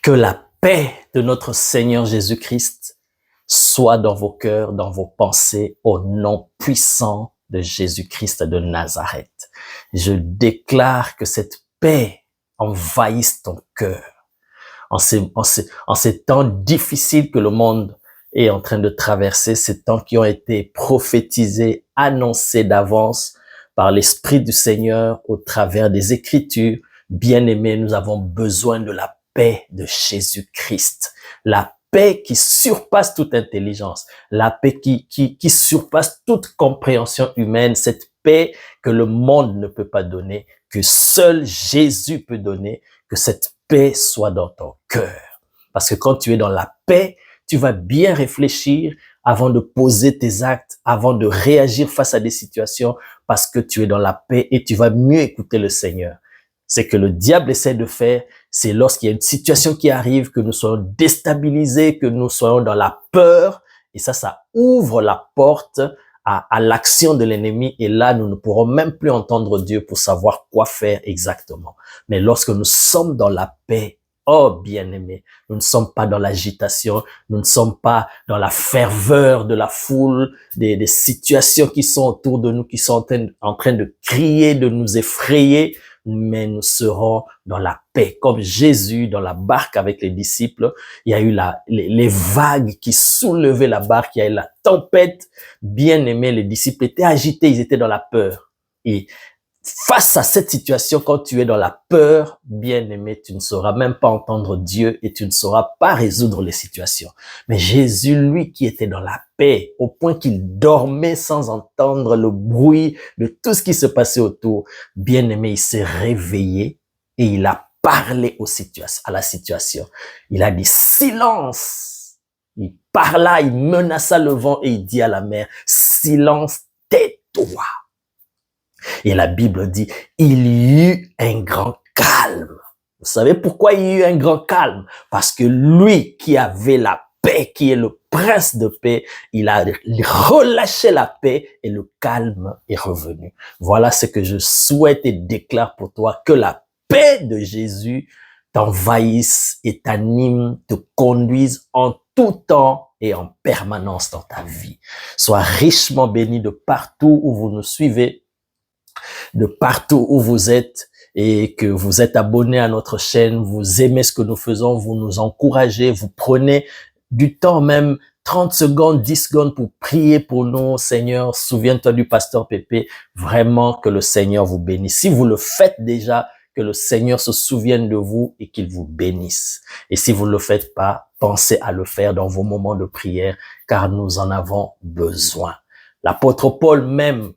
Que la paix de notre Seigneur Jésus-Christ soit dans vos cœurs, dans vos pensées, au nom puissant de Jésus-Christ de Nazareth. Je déclare que cette paix envahisse ton cœur. En ces temps difficiles que le monde est en train de traverser, ces temps qui ont été prophétisés, annoncés d'avance par l'Esprit du Seigneur au travers des Écritures, bien-aimés, nous avons besoin de la paix de Jésus-Christ. La paix qui surpasse toute intelligence, la paix qui surpasse toute compréhension humaine, cette paix que le monde ne peut pas donner, que seul Jésus peut donner, que cette paix soit dans ton cœur. Parce que quand tu es dans la paix, tu vas bien réfléchir avant de poser tes actes, avant de réagir face à des situations, parce que tu es dans la paix et tu vas mieux écouter le Seigneur. C'est que le diable essaie de faire, c'est lorsqu'il y a une situation qui arrive, que nous soyons déstabilisés, que nous soyons dans la peur, et ça ouvre la porte à l'action de l'ennemi, et là, nous ne pourrons même plus entendre Dieu pour savoir quoi faire exactement. Mais lorsque nous sommes dans la paix, oh bien-aimés, nous ne sommes pas dans l'agitation, nous ne sommes pas dans la ferveur de la foule, des situations qui sont autour de nous, qui sont en train de crier, de nous effrayer, mais nous serons dans la paix. Comme Jésus dans la barque avec les disciples, il y a eu les vagues qui soulevaient la barque, il y a eu la tempête. Bien aimé, les disciples étaient agités, ils étaient dans la peur. Et face à cette situation, quand tu es dans la peur, bien aimé, tu ne sauras même pas entendre Dieu et tu ne sauras pas résoudre les situations. Mais Jésus, lui, qui était dans la paix, au point qu'il dormait sans entendre le bruit de tout ce qui se passait autour, bien aimé, il s'est réveillé et il a parlé à la situation. Il a dit silence. Il parla, il menaça le vent et il dit à la mer, silence, tais-toi. Et la Bible dit, il y eut un grand calme. Vous savez pourquoi il y eut un grand calme? Parce que lui qui avait la paix, qui est le prince de paix, il a relâché la paix et le calme est revenu. Voilà ce que je souhaite et déclare pour toi, que la paix de Jésus t'envahisse et t'anime, te conduise en tout temps et en permanence dans ta vie. Sois richement béni de partout où vous nous suivez, de partout où vous êtes, et que vous êtes abonné à notre chaîne, vous aimez ce que nous faisons, vous nous encouragez, vous prenez du temps, même 30 secondes, 10 secondes pour prier pour nous. Seigneur, souviens-toi du pasteur Pépé, vraiment que le Seigneur vous bénisse. Si vous le faites déjà, que le Seigneur se souvienne de vous et qu'il vous bénisse. Et si vous ne le faites pas, pensez à le faire dans vos moments de prière, car nous en avons besoin. L'apôtre Paul même,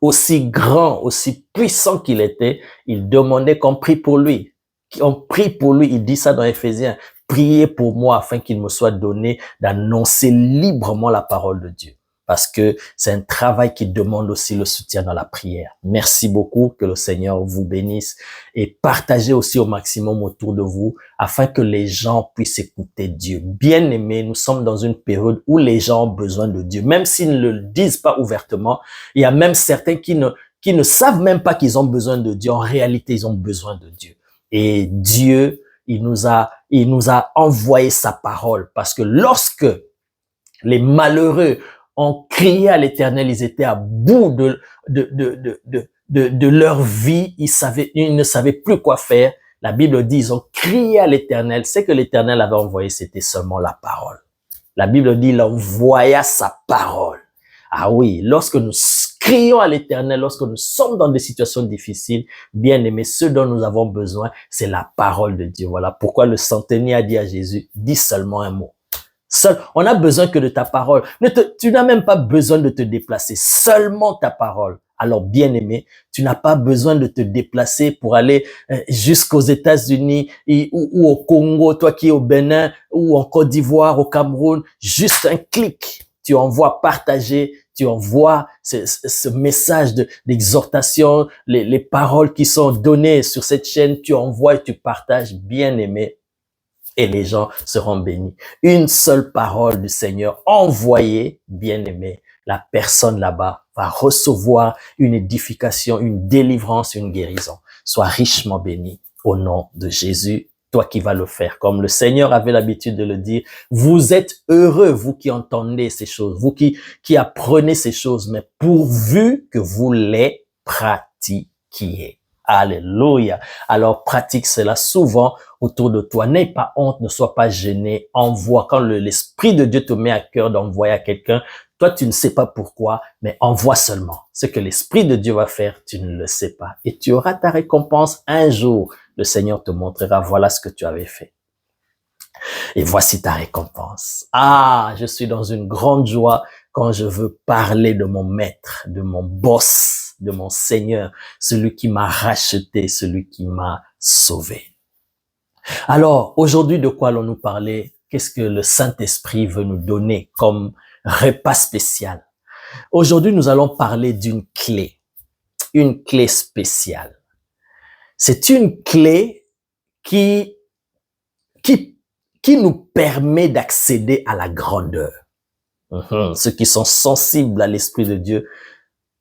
aussi grand, aussi puissant qu'il était, il demandait qu'on prie pour lui. Qu'on prie pour lui, il dit ça dans Éphésiens. Priez pour moi afin qu'il me soit donné d'annoncer librement la parole de Dieu. Parce que c'est un travail qui demande aussi le soutien dans la prière. Merci beaucoup, que le Seigneur vous bénisse et partagez aussi au maximum autour de vous afin que les gens puissent écouter Dieu. Bien aimé, nous sommes dans une période où les gens ont besoin de Dieu. Même s'ils ne le disent pas ouvertement, il y a même certains qui ne savent même pas qu'ils ont besoin de Dieu. En réalité, ils ont besoin de Dieu. Et Dieu, il nous a envoyé sa parole parce que lorsque les malheureux ont crié à l'Éternel, ils étaient à bout de leur vie, ils ne savaient plus quoi faire. La Bible dit, ils ont crié à l'Éternel. Ce que l'Éternel avait envoyé, c'était seulement la parole. La Bible dit, il envoya sa parole. Ah oui, lorsque nous crions à l'Éternel, lorsque nous sommes dans des situations difficiles, bien aimés, ce dont nous avons besoin, c'est la parole de Dieu. Voilà pourquoi le centenier a dit à Jésus, dis seulement un mot. On a besoin que de ta parole. Tu n'as même pas besoin de te déplacer, seulement ta parole. Alors, bien aimé, tu n'as pas besoin de te déplacer pour aller jusqu'aux États-Unis ou au Congo, toi qui es au Bénin, ou en Côte d'Ivoire, au Cameroun. Juste un clic, tu envoies partager, tu envoies ce message d'exhortation, les paroles qui sont données sur cette chaîne, tu envoies et tu partages, bien aimé. Et les gens seront bénis. Une seule parole du Seigneur envoyée, bien-aimé, la personne là-bas va recevoir une édification, une délivrance, une guérison. Sois richement béni au nom de Jésus. toi qui vas le faire. Comme le Seigneur avait l'habitude de le dire, vous êtes heureux, vous qui entendez ces choses, vous qui apprenez ces choses, mais pourvu que vous les pratiquiez. Alléluia. Alors pratique cela souvent autour de toi. N'aie pas honte, ne sois pas gêné. Envoie. Quand l'Esprit de Dieu te met à cœur d'envoyer à quelqu'un, toi tu ne sais pas pourquoi, mais envoie seulement. Ce que l'Esprit de Dieu va faire, tu ne le sais pas. Et tu auras ta récompense un jour. Le Seigneur te montrera, voilà ce que tu avais fait. Et voici ta récompense. Ah, je suis dans une grande joie quand je veux parler de mon maître, de mon boss, de mon Seigneur, celui qui m'a racheté, celui qui m'a sauvé. Alors, aujourd'hui, de quoi allons-nous parler? Qu'est-ce que le Saint-Esprit veut nous donner comme repas spécial? Aujourd'hui, nous allons parler d'une clé, une clé spéciale. C'est une clé qui nous permet d'accéder à la grandeur. Ceux qui sont sensibles à l'Esprit de Dieu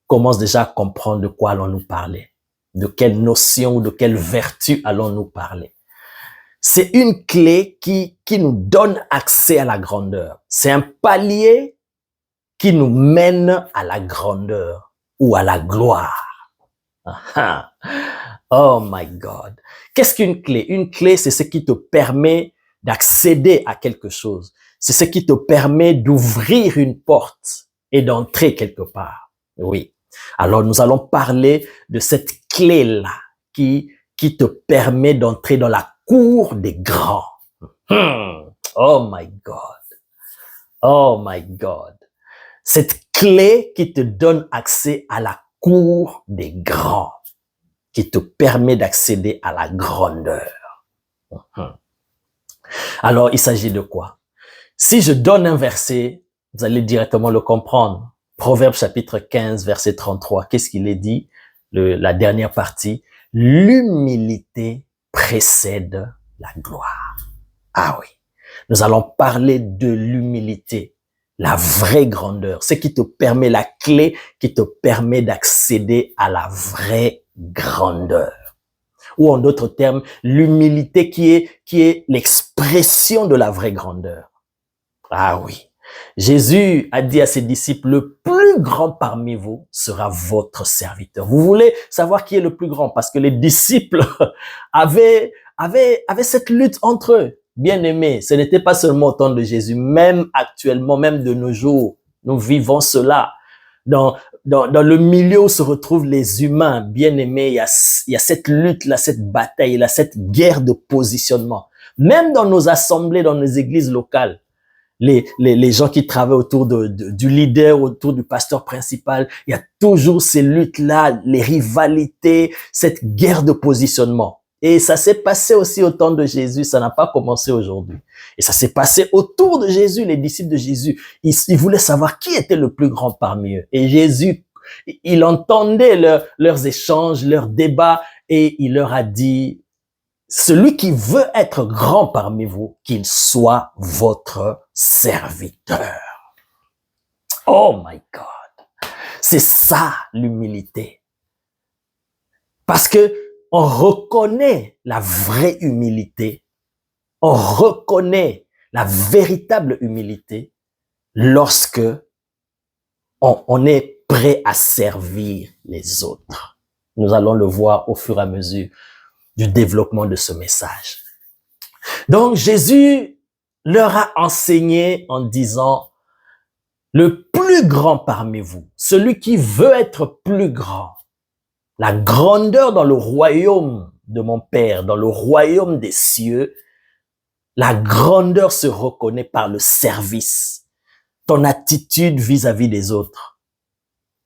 commencent déjà à comprendre de quoi allons-nous parler, de quelle notion ou de quelle vertu allons-nous parler. C'est une clé qui nous donne accès à la grandeur. C'est un palier qui nous mène à la grandeur ou à la gloire. Oh my God. Qu'est-ce qu'une clé? Une clé, c'est ce qui te permet d'accéder à quelque chose. C'est ce qui te permet d'ouvrir une porte et d'entrer quelque part. Oui. Alors, nous allons parler de cette clé-là qui te permet d'entrer dans la cour des grands. Oh my God. Oh my God. Cette clé qui te donne accès à la cour des grands, qui te permet d'accéder à la grandeur. Alors, il s'agit de quoi? Si je donne un verset, vous allez directement le comprendre. Proverbe chapitre 15, verset 33. Qu'est-ce qu'il est dit? La dernière partie. L'humilité précède la gloire. Ah oui. Nous allons parler de l'humilité, la vraie grandeur, ce qui te permet, la clé qui te permet d'accéder à la vraie grandeur. Ou en d'autres termes, l'humilité qui est l'expression de la vraie grandeur. Ah oui. Jésus a dit à ses disciples, le plus grand parmi vous sera votre serviteur. Vous voulez savoir qui est le plus grand? Parce que les disciples avaient cette lutte entre eux. Bien aimés, ce n'était pas seulement au temps de Jésus, même actuellement, même de nos jours, nous vivons cela. Dans le milieu où se retrouvent les humains, bien aimés, il y a cette lutte-là, cette bataille, là, cette guerre de positionnement. Même dans nos assemblées, dans nos églises locales, les gens qui travaillent autour du leader, autour du pasteur principal, il y a toujours ces luttes-là, les rivalités, cette guerre de positionnement. Et ça s'est passé aussi au temps de Jésus, ça n'a pas commencé aujourd'hui. Et ça s'est passé autour de Jésus, les disciples de Jésus. Ils voulaient savoir qui était le plus grand parmi eux. Et Jésus, il entendait leurs échanges, leurs débats, et il leur a dit, celui qui veut être grand parmi vous, qu'il soit votre serviteur. Oh my God. C'est ça l'humilité. Parce que on reconnaît la vraie humilité, on reconnaît la véritable humilité lorsque on est prêt à servir les autres. Nous allons le voir au fur et à mesure du développement de ce message. Donc Jésus leur a enseigné en disant, le plus grand parmi vous, celui qui veut être plus grand, la grandeur dans le royaume de mon Père, dans le royaume des cieux, la grandeur se reconnaît par le service, ton attitude vis-à-vis des autres,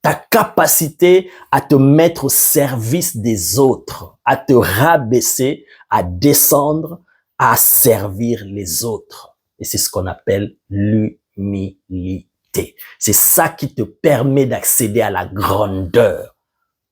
ta capacité à te mettre au service des autres, à te rabaisser, à descendre, à servir les autres. Et c'est ce qu'on appelle l'humilité. C'est ça qui te permet d'accéder à la grandeur.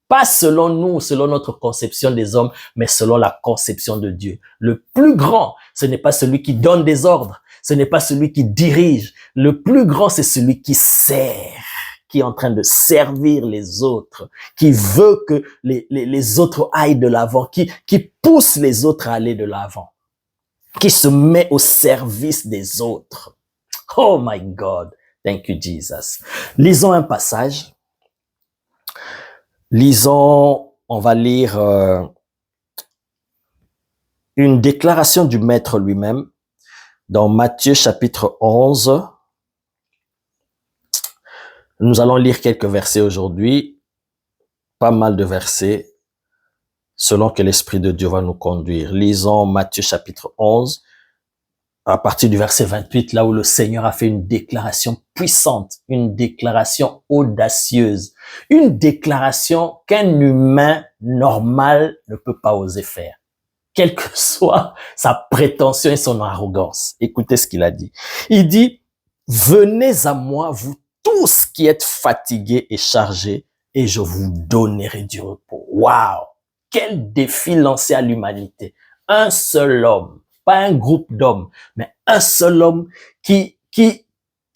Pas selon nous, selon notre conception des hommes, mais selon la conception de Dieu. Le plus grand, ce n'est pas celui qui donne des ordres, ce n'est pas celui qui dirige. Le plus grand, c'est celui qui sert, qui est en train de servir les autres, qui veut que les autres aillent de l'avant, qui pousse les autres à aller de l'avant. qui se met au service des autres. Oh my God. Thank you, Jesus. Lisons un passage. Lisons, on va lire une déclaration du Maître lui-même dans Matthieu chapitre 11. Nous allons lire quelques versets aujourd'hui, pas mal de versets, selon que l'Esprit de Dieu va nous conduire. Lisons Matthieu chapitre 11, à partir du verset 28, là où le Seigneur a fait une déclaration puissante, une déclaration audacieuse, une déclaration qu'un humain normal ne peut pas oser faire, quelle que soit sa prétention et son arrogance. Écoutez ce qu'il a dit. Il dit, « Venez à moi, vous tous qui êtes fatigués et chargés, et je vous donnerai du repos. » Waouh! Quel défi lancé à l'humanité. Un seul homme, pas un groupe d'hommes, mais un seul homme qui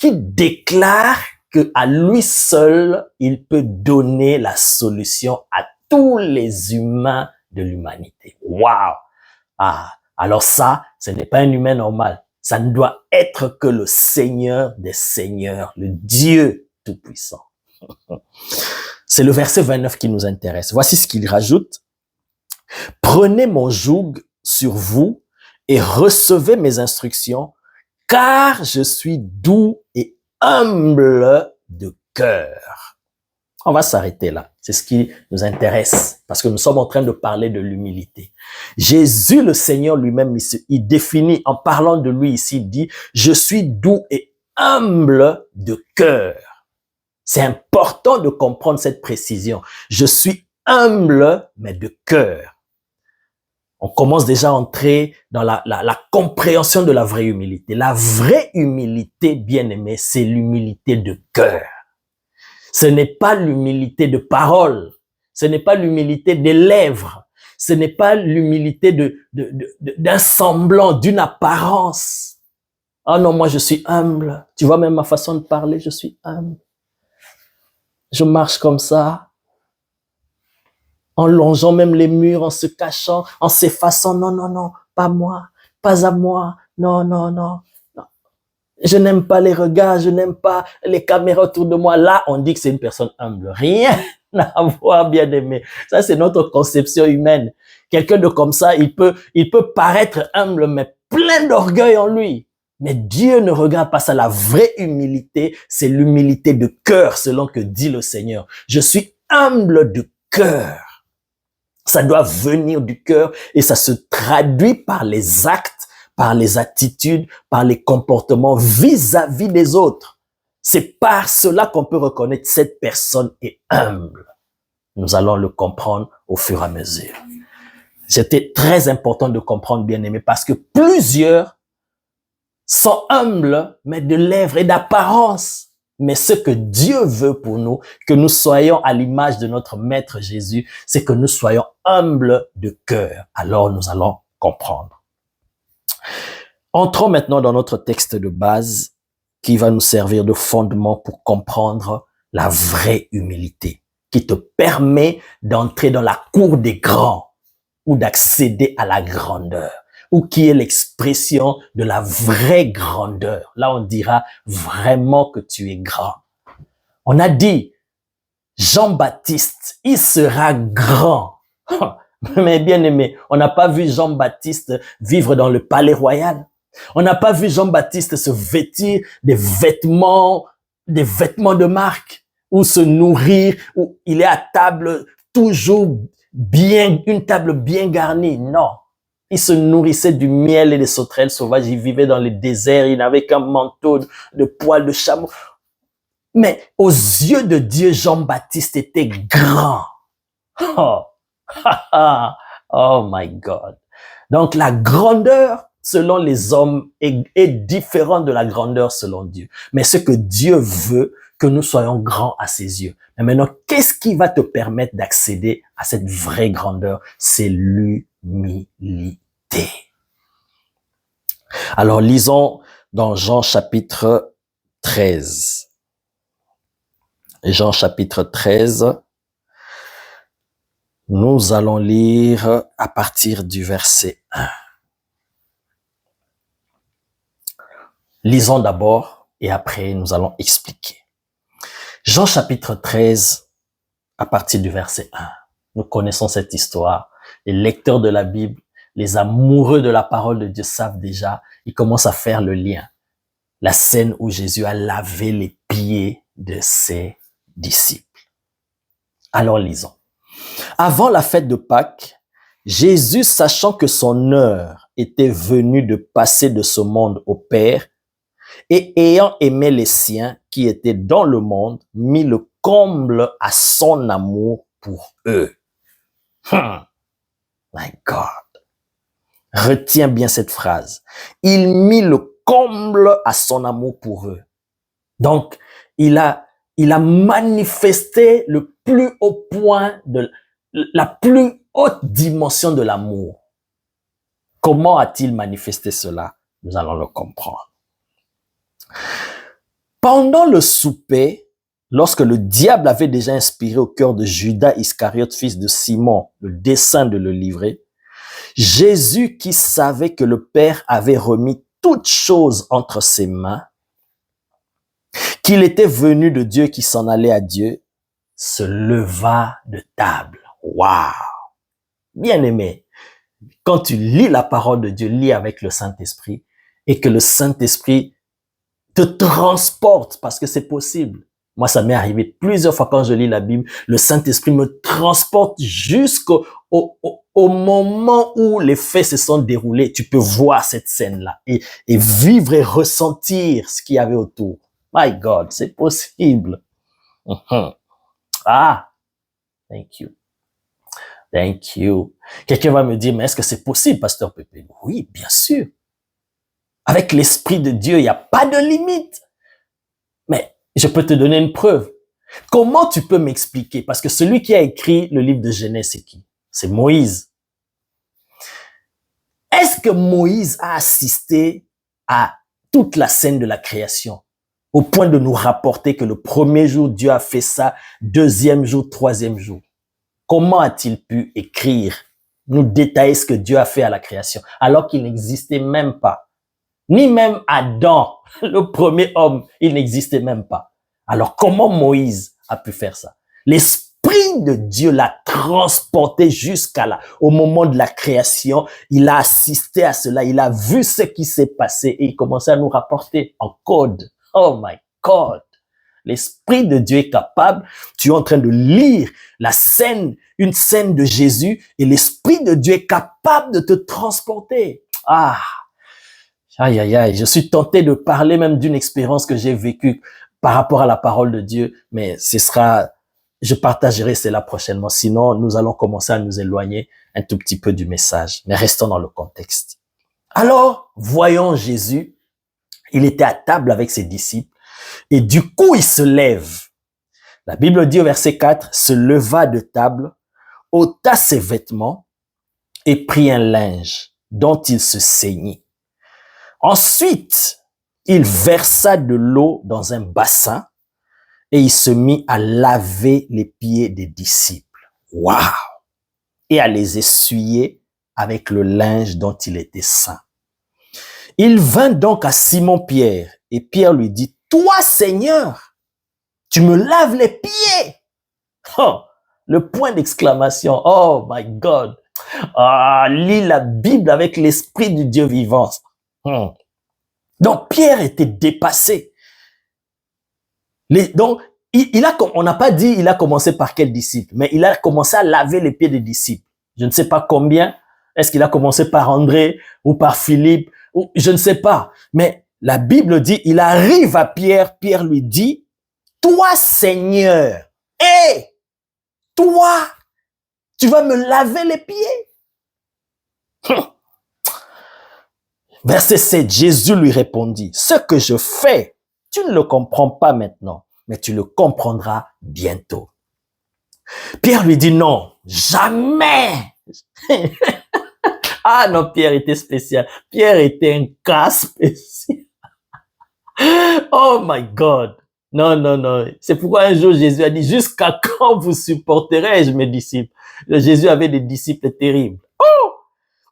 déclare que à lui seul, il peut donner la solution à tous les humains de l'humanité. Waouh! Ah, alors ça, ce n'est pas un humain normal. Ça ne doit être que le Seigneur des Seigneurs, le Dieu Tout-Puissant. C'est le verset 29 qui nous intéresse. Voici ce qu'il rajoute. « Prenez mon joug sur vous et recevez mes instructions, car je suis doux et humble de cœur. » On va s'arrêter là. C'est ce qui nous intéresse parce que nous sommes en train de parler de l'humilité. Jésus, le Seigneur lui-même, il définit, en parlant de lui ici, il dit, « Je suis doux et humble de cœur. » C'est important de comprendre cette précision. Je suis humble, mais de cœur. On commence déjà à entrer dans la compréhension de la vraie humilité. La vraie humilité, bien-aimé, c'est l'humilité de cœur. Ce n'est pas l'humilité de parole. Ce n'est pas l'humilité des lèvres. Ce n'est pas l'humilité d'un semblant, d'une apparence. Ah non, moi je suis humble. Tu vois même ma façon de parler, je suis humble. Je marche comme ça, en longeant même les murs, en se cachant, en s'effaçant. Non, non, non, pas moi, pas à moi. Non, non, non. Je n'aime pas les regards, je n'aime pas les caméras autour de moi. Là, on dit que c'est une personne humble. Rien à voir, bien aimé. Ça, c'est notre conception humaine. Quelqu'un de comme ça, il peut paraître humble, mais plein d'orgueil en lui. Mais Dieu ne regarde pas ça. La vraie humilité, c'est l'humilité de cœur, selon que dit le Seigneur. Je suis humble de cœur. Ça doit venir du cœur et ça se traduit par les actes, par les attitudes, par les comportements vis-à-vis des autres. C'est par cela qu'on peut reconnaître cette personne est humble. Nous allons le comprendre au fur et à mesure. C'était très important de comprendre, bien-aimé, parce que plusieurs sont humbles, mais de lèvres et d'apparence. Mais ce que Dieu veut pour nous, que nous soyons à l'image de notre Maître Jésus, c'est que nous soyons humbles de cœur. Alors nous allons comprendre. Entrons maintenant dans notre texte de base qui va nous servir de fondement pour comprendre la vraie humilité, qui te permet d'entrer dans la cour des grands ou d'accéder à la grandeur, ou qui est l'expression de la vraie grandeur. Là, on dira vraiment que tu es grand. On a dit, Jean-Baptiste, il sera grand. Mais bien aimé, on n'a pas vu Jean-Baptiste vivre dans le palais royal. On n'a pas vu Jean-Baptiste se vêtir des vêtements de marque, ou se nourrir, ou il est à table toujours bien, une table bien garnie. Non. Il se nourrissait du miel et des sauterelles sauvages. Il vivait dans les déserts. Il n'avait qu'un manteau de poils de chameau. Mais aux yeux de Dieu, Jean-Baptiste était grand. Oh, oh my God. Donc la grandeur selon les hommes est différente de la grandeur selon Dieu. Mais ce que Dieu veut, que nous soyons grands à ses yeux. Mais maintenant, qu'est-ce qui va te permettre d'accéder à cette vraie grandeur? C'est l'humilité. Alors, lisons dans Jean chapitre 13. Jean chapitre 13. Nous allons lire à partir du verset 1. Lisons d'abord et après nous allons expliquer. Jean chapitre 13, à partir du verset 1. Nous connaissons cette histoire. Les lecteurs de la Bible, les amoureux de la parole de Dieu savent déjà, ils commencent à faire le lien. La scène où Jésus a lavé les pieds de ses disciples. Alors lisons. Avant la fête de Pâques, Jésus, sachant que son heure était venue de passer de ce monde au Père, et ayant aimé les siens qui étaient dans le monde, mit le comble à son amour pour eux. My God. Retiens bien cette phrase. Il mit le comble à son amour pour eux. Donc, il a manifesté le plus haut point de la plus haute dimension de l'amour. Comment a-t-il manifesté cela? Nous allons le comprendre. Pendant le souper, lorsque le diable avait déjà inspiré au cœur de Judas Iscariote, fils de Simon, le dessein de le livrer, Jésus, qui savait que le Père avait remis toutes choses entre ses mains, qu'il était venu de Dieu, qui s'en allait à Dieu, se leva de table. Waouh! Bien-aimé, quand tu lis la parole de Dieu, lis avec le Saint-Esprit et que le Saint-Esprit te transporte, parce que c'est possible. Moi, ça m'est arrivé plusieurs fois quand je lis la Bible, le Saint-Esprit me transporte jusqu'au moment où les faits se sont déroulés. Tu peux voir cette scène-là et vivre et ressentir ce qu'il y avait autour. My God, c'est possible. Ah, thank you. Thank you. Quelqu'un va me dire, mais est-ce que c'est possible, pasteur Pépé? Oui, bien sûr. Avec l'Esprit de Dieu, il n'y a pas de limite. Mais je peux te donner une preuve. Comment tu peux m'expliquer? Parce que celui qui a écrit le livre de Genèse, c'est qui? C'est Moïse. Est-ce que Moïse a assisté à toute la scène de la création? Au point de nous rapporter que le premier jour, Dieu a fait ça, deuxième jour, troisième jour. Comment a-t-il pu écrire, nous détailler ce que Dieu a fait à la création, alors qu'il n'existait même pas? Ni même Adam, le premier homme, il n'existait même pas. Alors comment Moïse a pu faire ça? L'Esprit de Dieu l'a transporté jusqu'à là. Au moment de la création, il a assisté à cela, il a vu ce qui s'est passé et il commençait à nous rapporter en code. Oh my God! L'Esprit de Dieu est capable. Tu es en train de lire la scène, une scène de Jésus et l'Esprit de Dieu est capable de te transporter. Ah! Aïe, aïe, aïe. Je suis tenté de parler même d'une expérience que j'ai vécue par rapport à la parole de Dieu, mais je partagerai cela prochainement. Sinon, nous allons commencer à nous éloigner un tout petit peu du message. Mais restons dans le contexte. Alors, voyons Jésus. Il était à table avec ses disciples et du coup, il se lève. La Bible dit au verset 4, se leva de table, ôta ses vêtements et prit un linge dont il se ceignit. Ensuite, il versa de l'eau dans un bassin et il se mit à laver les pieds des disciples. Waouh! Et à les essuyer avec le linge dont il était saint. Il vint donc à Simon-Pierre et Pierre lui dit, « Toi, Seigneur, tu me laves les pieds! » Oh, le point d'exclamation. Oh my God! Ah, lis la Bible avec l'Esprit du Dieu vivant. Donc, Pierre était dépassé. Donc, on n'a pas dit il a commencé par quel disciple, mais il a commencé à laver les pieds des disciples. Je ne sais pas combien. Est-ce qu'il a commencé par André ou par Philippe? Ou, je ne sais pas. Mais la Bible dit, il arrive à Pierre. Pierre lui dit, « Toi, Seigneur, toi, tu vas me laver les pieds? » Verset 7, Jésus lui répondit, « Ce que je fais, tu ne le comprends pas maintenant, mais tu le comprendras bientôt. » Pierre lui dit, « Non, jamais !» Ah non, Pierre était spécial. Pierre était un cas spécial. Oh my God. Non, non, non. C'est pourquoi un jour Jésus a dit, « Jusqu'à quand vous supporterai-je mes disciples ?» Jésus avait des disciples terribles. Oh!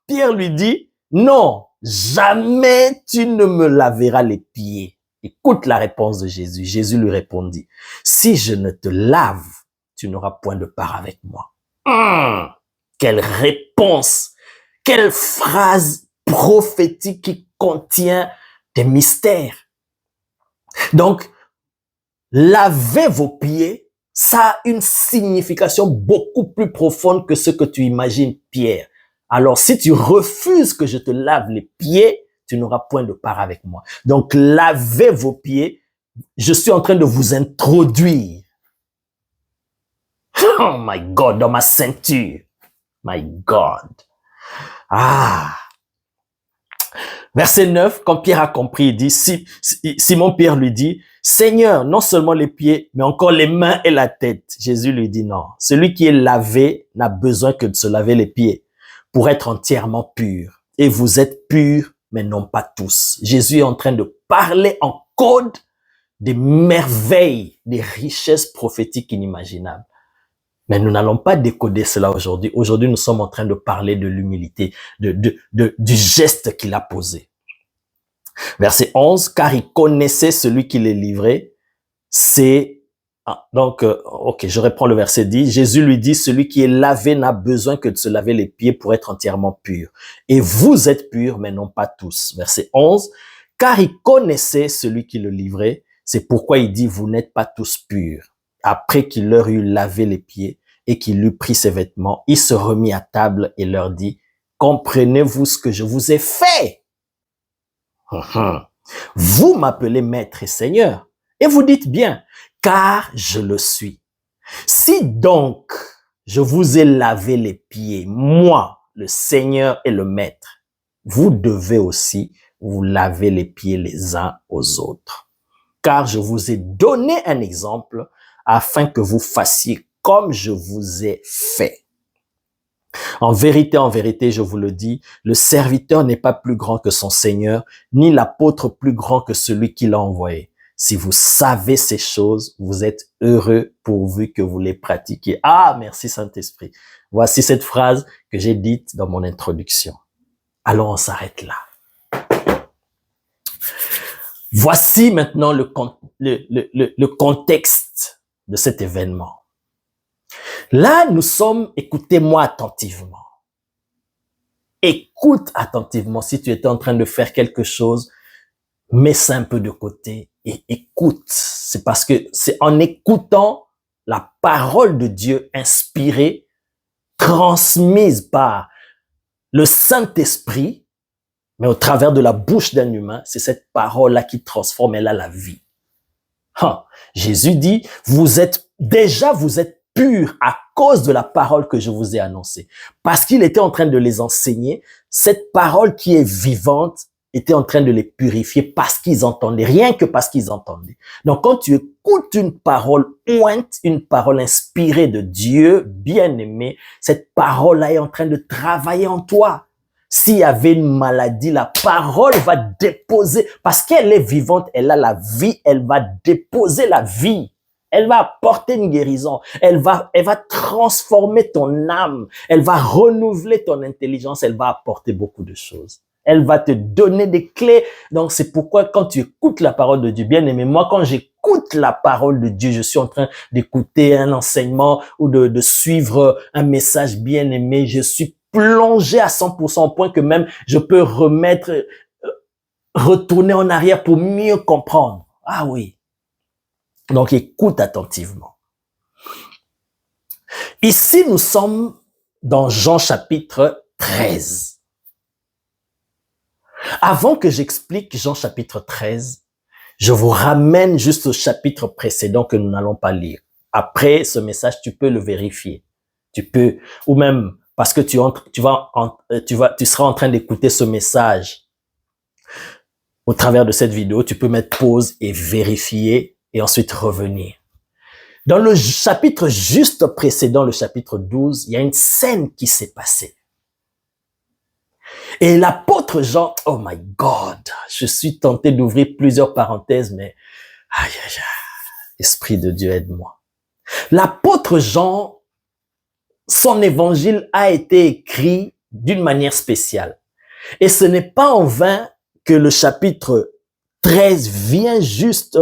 Pierre lui dit, « Non, jamais tu ne me laveras les pieds. Écoute la réponse de Jésus. Jésus lui répondit, si je ne te lave, tu n'auras point de part avec moi. Quelle réponse! Quelle phrase prophétique qui contient des mystères. Donc, laver vos pieds, ça a une signification beaucoup plus profonde que ce que tu imagines, Pierre. Alors, si tu refuses que je te lave les pieds, tu n'auras point de part avec moi. Donc, lavez vos pieds. Je suis en train de vous introduire. Oh my God, dans ma ceinture. My God. Verset 9, quand Pierre a compris, il dit, Simon Pierre lui dit, Seigneur, non seulement les pieds, mais encore les mains et la tête. Jésus lui dit non. Celui qui est lavé n'a besoin que de se laver les pieds pour être entièrement pur. Et vous êtes purs, mais non pas tous. Jésus est en train de parler en code des merveilles, des richesses prophétiques inimaginables. Mais nous n'allons pas décoder cela aujourd'hui. Aujourd'hui, nous sommes en train de parler de l'humilité, du geste qu'il a posé. Verset 11, car il connaissait celui qui l'est livré. Je reprends le verset 10. Jésus lui dit, celui qui est lavé n'a besoin que de se laver les pieds pour être entièrement pur. Et vous êtes purs, mais non pas tous. Verset 11, car il connaissait celui qui le livrait. C'est pourquoi il dit, vous n'êtes pas tous purs. Après qu'il leur eut lavé les pieds et qu'il eut pris ses vêtements, il se remit à table et leur dit, comprenez-vous ce que je vous ai fait? Vous m'appelez maître et seigneur, et vous dites bien, car je le suis. Si donc je vous ai lavé les pieds, moi, le Seigneur et le maître, vous devez aussi vous laver les pieds les uns aux autres. Car je vous ai donné un exemple afin que vous fassiez comme je vous ai fait. En vérité, je vous le dis, le serviteur n'est pas plus grand que son Seigneur, ni l'apôtre plus grand que celui qui l'a envoyé. Si vous savez ces choses, vous êtes heureux pourvu que vous les pratiquiez. Ah, merci Saint-Esprit. Voici cette phrase que j'ai dite dans mon introduction. Alors on s'arrête là. Voici maintenant le contexte de cet événement. Là, nous sommes, écoutez-moi attentivement. Écoute attentivement. Si tu étais en train de faire quelque chose, mets ça un peu de côté et écoute. C'est parce que c'est en écoutant la parole de Dieu inspirée, transmise par le Saint-Esprit, mais au travers de la bouche d'un humain, c'est cette parole-là qui transforme, elle a la vie. Jésus dit, vous êtes purs à cause de la parole que je vous ai annoncée. Parce qu'il était en train de les enseigner, cette parole qui est vivante était en train de les purifier parce qu'ils entendaient, rien que parce qu'ils entendaient. Donc quand tu écoutes une parole ointe, une parole inspirée de Dieu, bien-aimé, cette parole-là est en train de travailler en toi. S'il y avait une maladie, la parole va déposer, parce qu'elle est vivante, elle a la vie, elle va déposer la vie. Elle va apporter une guérison. Elle va transformer ton âme. Elle va renouveler ton intelligence. Elle va apporter beaucoup de choses. Elle va te donner des clés. Donc, c'est pourquoi quand tu écoutes la parole de Dieu, bien aimé, moi, quand j'écoute la parole de Dieu, je suis en train d'écouter un enseignement ou de suivre un message bien aimé. Je suis plongé à 100% au point que même je peux retourner en arrière pour mieux comprendre. Ah oui. Donc, écoute attentivement. Ici, nous sommes dans Jean chapitre 13. Avant que j'explique Jean chapitre 13, je vous ramène juste au chapitre précédent que nous n'allons pas lire. Après ce message, tu peux le vérifier. Tu peux, ou même parce que tu seras en train d'écouter ce message au travers de cette vidéo, tu peux mettre pause et vérifier et ensuite revenir. Dans le chapitre juste précédent, le chapitre 12, il y a une scène qui s'est passée. Et l'apôtre Jean, oh my God, je suis tenté d'ouvrir plusieurs parenthèses, mais aïe, aïe, aïe, Esprit de Dieu, aide-moi. L'apôtre Jean, son évangile a été écrit d'une manière spéciale. Et ce n'est pas en vain que le chapitre 13 vient juste,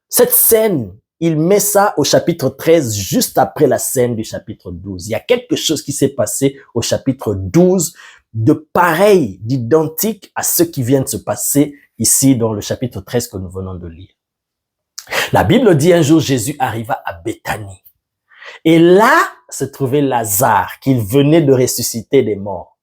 cette scène, il met ça au chapitre 13, juste après la scène du chapitre 12. Il y a quelque chose qui s'est passé au chapitre 12 de pareil, d'identique à ce qui vient de se passer ici dans le chapitre 13 que nous venons de lire. La Bible dit un jour Jésus arriva à Béthanie. Et là se trouvait Lazare, qu'il venait de ressusciter des morts.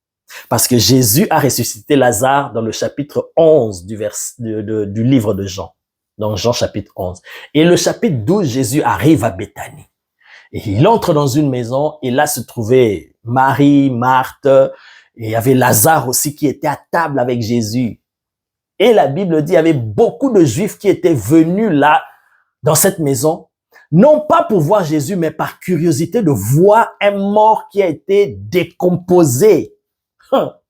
Parce que Jésus a ressuscité Lazare dans le chapitre 11 du livre de Jean. Dans Jean chapitre 11. Et le chapitre 12, Jésus arrive à Béthanie. Et il entre dans une maison et là se trouvait Marie, Marthe, et il y avait Lazare aussi qui était à table avec Jésus. Et la Bible dit il y avait beaucoup de Juifs qui étaient venus là, dans cette maison, non pas pour voir Jésus, mais par curiosité de voir un mort qui a été décomposé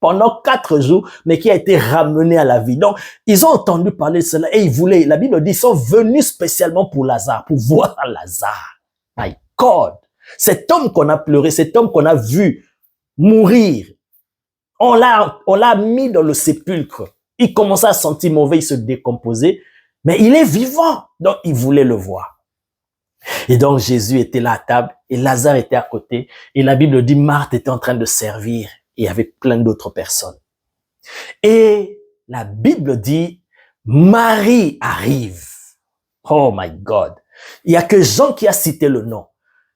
pendant 4 jours, mais qui a été ramené à la vie. Donc, ils ont entendu parler de cela et ils voulaient, la Bible dit, ils sont venus spécialement pour Lazare, pour voir Lazare. My God! Cet homme qu'on a pleuré, cet homme qu'on a vu mourir, on l'a mis dans le sépulcre. Il commençait à sentir mauvais, il se décomposait, mais il est vivant. Donc, il voulait le voir. Et donc, Jésus était là à table et Lazare était à côté. Et la Bible dit, Marthe était en train de servir. Et il y avait plein d'autres personnes. Et la Bible dit, Marie arrive. Oh my God. Il y a que Jean qui a cité le nom.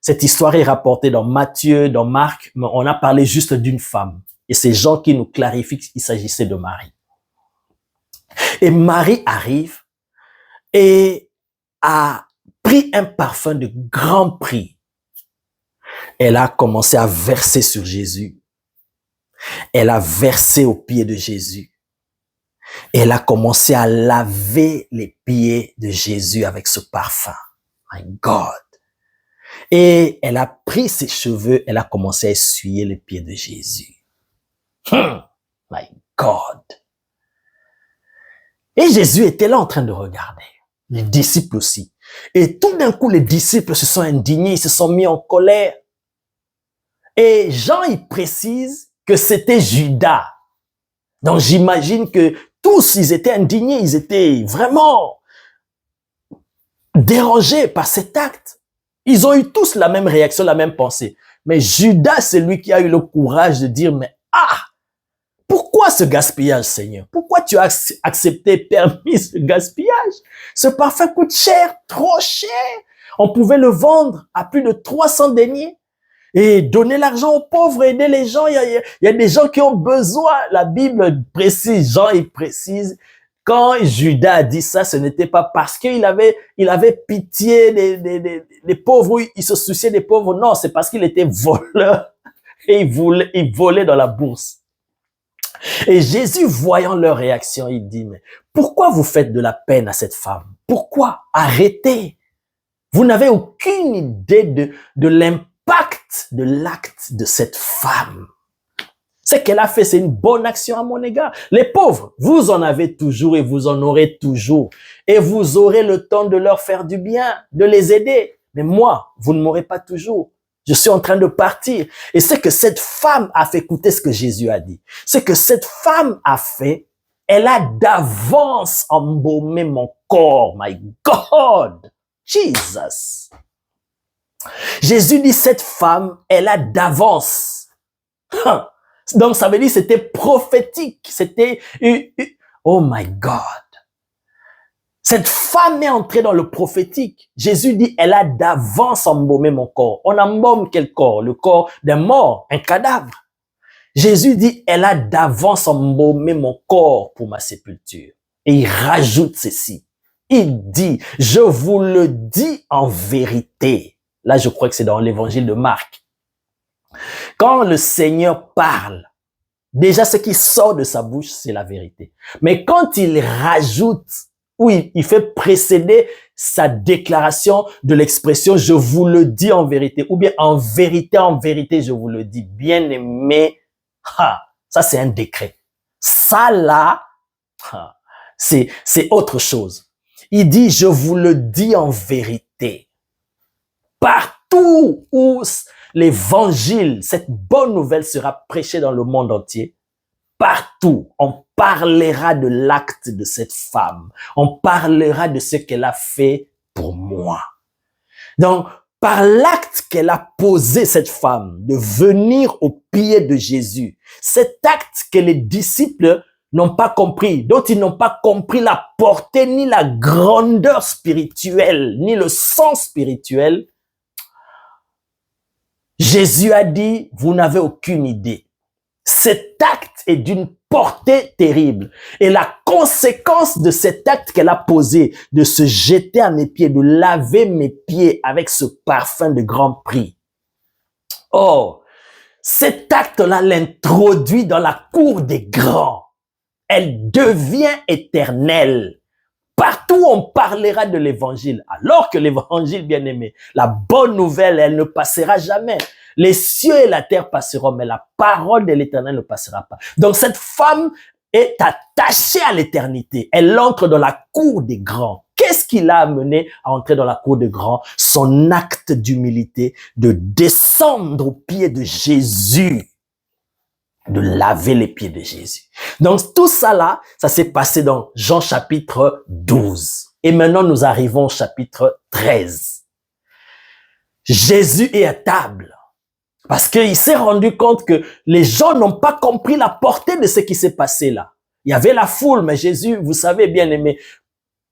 Cette histoire est rapportée dans Matthieu, dans Marc, mais on a parlé juste d'une femme. Et c'est Jean qui nous clarifie qu'il s'agissait de Marie. Et Marie arrive et a pris un parfum de grand prix. Elle a commencé à verser sur Jésus. Elle a versé aux pieds de Jésus. Elle a commencé à laver les pieds de Jésus avec ce parfum. My God. Et elle a pris ses cheveux, elle a commencé à essuyer les pieds de Jésus. My God. Et Jésus était là en train de regarder. Les disciples aussi. Et tout d'un coup, les disciples se sont indignés, ils se sont mis en colère. Et Jean, il précise que c'était Judas. Donc j'imagine que tous, ils étaient indignés, ils étaient vraiment dérangés par cet acte. Ils ont eu tous la même réaction, la même pensée. Mais Judas, c'est lui qui a eu le courage de dire, mais pourquoi ce gaspillage, Seigneur? Pourquoi tu as accepté, permis ce gaspillage? Ce parfum coûte cher, trop cher. On pouvait le vendre à plus de 300 deniers et donner l'argent aux pauvres, aider les gens. Il y a des gens qui ont besoin. La Bible précise, Jean, il précise, quand Judas a dit ça, ce n'était pas parce qu'il avait pitié des pauvres, il se souciait des pauvres. Non, c'est parce qu'il était voleur et il volait dans la bourse. Et Jésus, voyant leur réaction, il dit, mais pourquoi vous faites de la peine à cette femme? Pourquoi? Arrêtez. Vous n'avez aucune idée de l'impact de l'acte de cette femme. Ce qu'elle a fait, c'est une bonne action à mon égard. Les pauvres, vous en avez toujours et vous en aurez toujours. Et vous aurez le temps de leur faire du bien, de les aider. Mais moi, vous ne m'aurez pas toujours. Je suis en train de partir. Et c'est que cette femme a fait, écouter ce que Jésus a dit. C'est que cette femme a fait, elle a d'avance embaumé mon corps. My God! Jesus! Jésus dit, cette femme, elle a d'avance. Donc, ça veut dire, c'était prophétique. C'était, oh my God! Cette femme est entrée dans le prophétique. Jésus dit, elle a d'avance embaumé mon corps. On embaume quel corps? Le corps d'un mort, un cadavre. Jésus dit, elle a d'avance embaumé mon corps pour ma sépulture. Et il rajoute ceci. Il dit, je vous le dis en vérité. Là, je crois que c'est dans l'évangile de Marc. Quand le Seigneur parle, déjà ce qui sort de sa bouche, c'est la vérité. Mais quand il rajoute, oui, il fait précéder sa déclaration de l'expression « je vous le dis en vérité » ou bien « en vérité, je vous le dis ». Bien aimé, ça c'est un décret. Ça là, c'est autre chose. Il dit « je vous le dis en vérité ». Partout où l'évangile, cette bonne nouvelle sera prêchée dans le monde entier, partout, on parlera de l'acte de cette femme. On parlera de ce qu'elle a fait pour moi. Donc, par l'acte qu'elle a posé, cette femme, de venir au pied de Jésus, cet acte que les disciples n'ont pas compris, dont ils n'ont pas compris la portée, ni la grandeur spirituelle, ni le sens spirituel, Jésus a dit, vous n'avez aucune idée. Cet acte est d'une portée terrible. Et la conséquence de cet acte qu'elle a posé, de se jeter à mes pieds, de laver mes pieds avec ce parfum de grand prix. Oh, cet acte-là l'introduit dans la cour des grands. Elle devient éternelle. Partout on parlera de l'évangile, alors que l'évangile, bien aimé, la bonne nouvelle, elle ne passera jamais. Les cieux et la terre passeront, mais la parole de l'Éternel ne passera pas. Donc cette femme est attachée à l'éternité. Elle entre dans la cour des grands. Qu'est-ce qui l'a amené à entrer dans la cour des grands? Son acte d'humilité, de descendre aux pieds de Jésus, de laver les pieds de Jésus. Donc tout ça là, ça s'est passé dans Jean chapitre 12. Et maintenant nous arrivons au chapitre 13. Jésus est à table. Parce qu'il s'est rendu compte que les gens n'ont pas compris la portée de ce qui s'est passé là. Il y avait la foule, mais Jésus, vous savez bien aimé,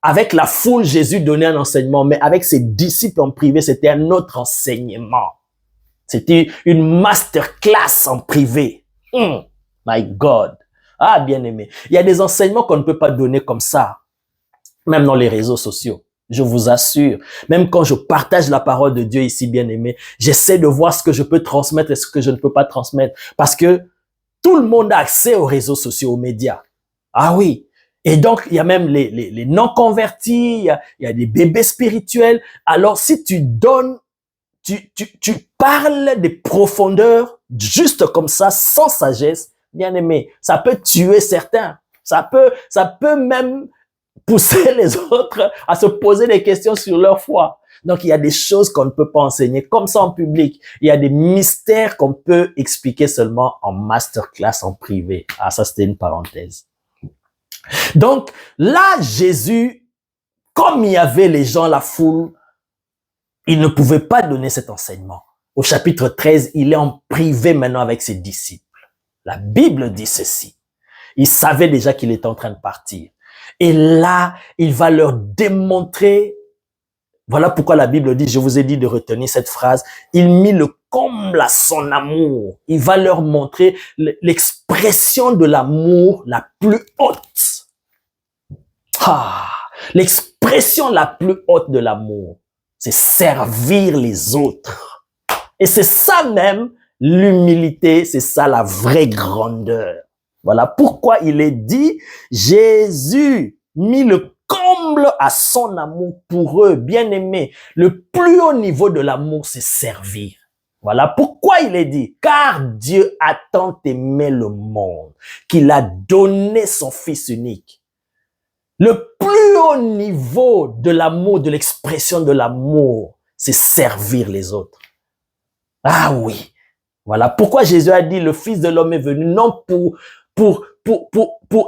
avec la foule, Jésus donnait un enseignement, mais avec ses disciples en privé, c'était un autre enseignement. C'était une masterclass en privé. My God. Ah, bien aimé. Il y a des enseignements qu'on ne peut pas donner comme ça, même dans les réseaux sociaux. Je vous assure, même quand je partage la parole de Dieu ici, bien aimé, j'essaie de voir ce que je peux transmettre et ce que je ne peux pas transmettre. Parce que tout le monde a accès aux réseaux sociaux, aux médias. Ah oui. Et donc, il y a même les non-convertis, il y a des bébés spirituels. Alors, si tu donnes, tu parles des profondeurs juste comme ça, sans sagesse, bien aimé, ça peut tuer certains. Ça peut même pousser les autres à se poser des questions sur leur foi. Donc, il y a des choses qu'on ne peut pas enseigner comme ça en public. Il y a des mystères qu'on peut expliquer seulement en masterclass, en privé. Ah, ça, c'était une parenthèse. Donc, là, Jésus, comme il y avait les gens, la foule, il ne pouvait pas donner cet enseignement. Au chapitre 13, il est en privé maintenant avec ses disciples. La Bible dit ceci. Il savait déjà qu'il était en train de partir. Et là, il va leur démontrer, voilà pourquoi la Bible dit, je vous ai dit de retenir cette phrase, il mit le comble à son amour. Il va leur montrer l'expression de l'amour la plus haute. Ah, l'expression la plus haute de l'amour, c'est servir les autres. Et c'est ça même, l'humilité, c'est ça la vraie grandeur. Voilà pourquoi il est dit, Jésus mit le comble à son amour pour eux, bien-aimés. Le plus haut niveau de l'amour, c'est servir. Voilà pourquoi il est dit, car Dieu a tant aimé le monde qu'il a donné son Fils unique. Le plus haut niveau de l'amour, de l'expression de l'amour, c'est servir les autres. Ah oui. Voilà pourquoi Jésus a dit, le Fils de l'homme est venu non pour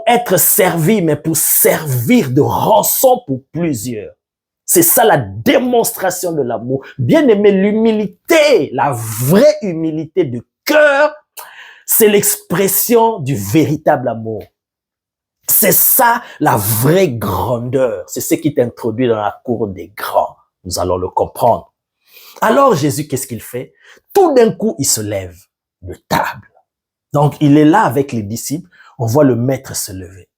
être servi, mais pour servir de rançon pour plusieurs. C'est ça la démonstration de l'amour. Bien aimé, l'humilité, la vraie humilité de cœur, c'est l'expression du véritable amour. C'est ça la vraie grandeur. C'est ce qui t'introduit dans la cour des grands. Nous allons le comprendre. Alors Jésus, qu'est-ce qu'il fait? Tout d'un coup, il se lève de table. Donc, il est là avec les disciples. On voit le maître se lever.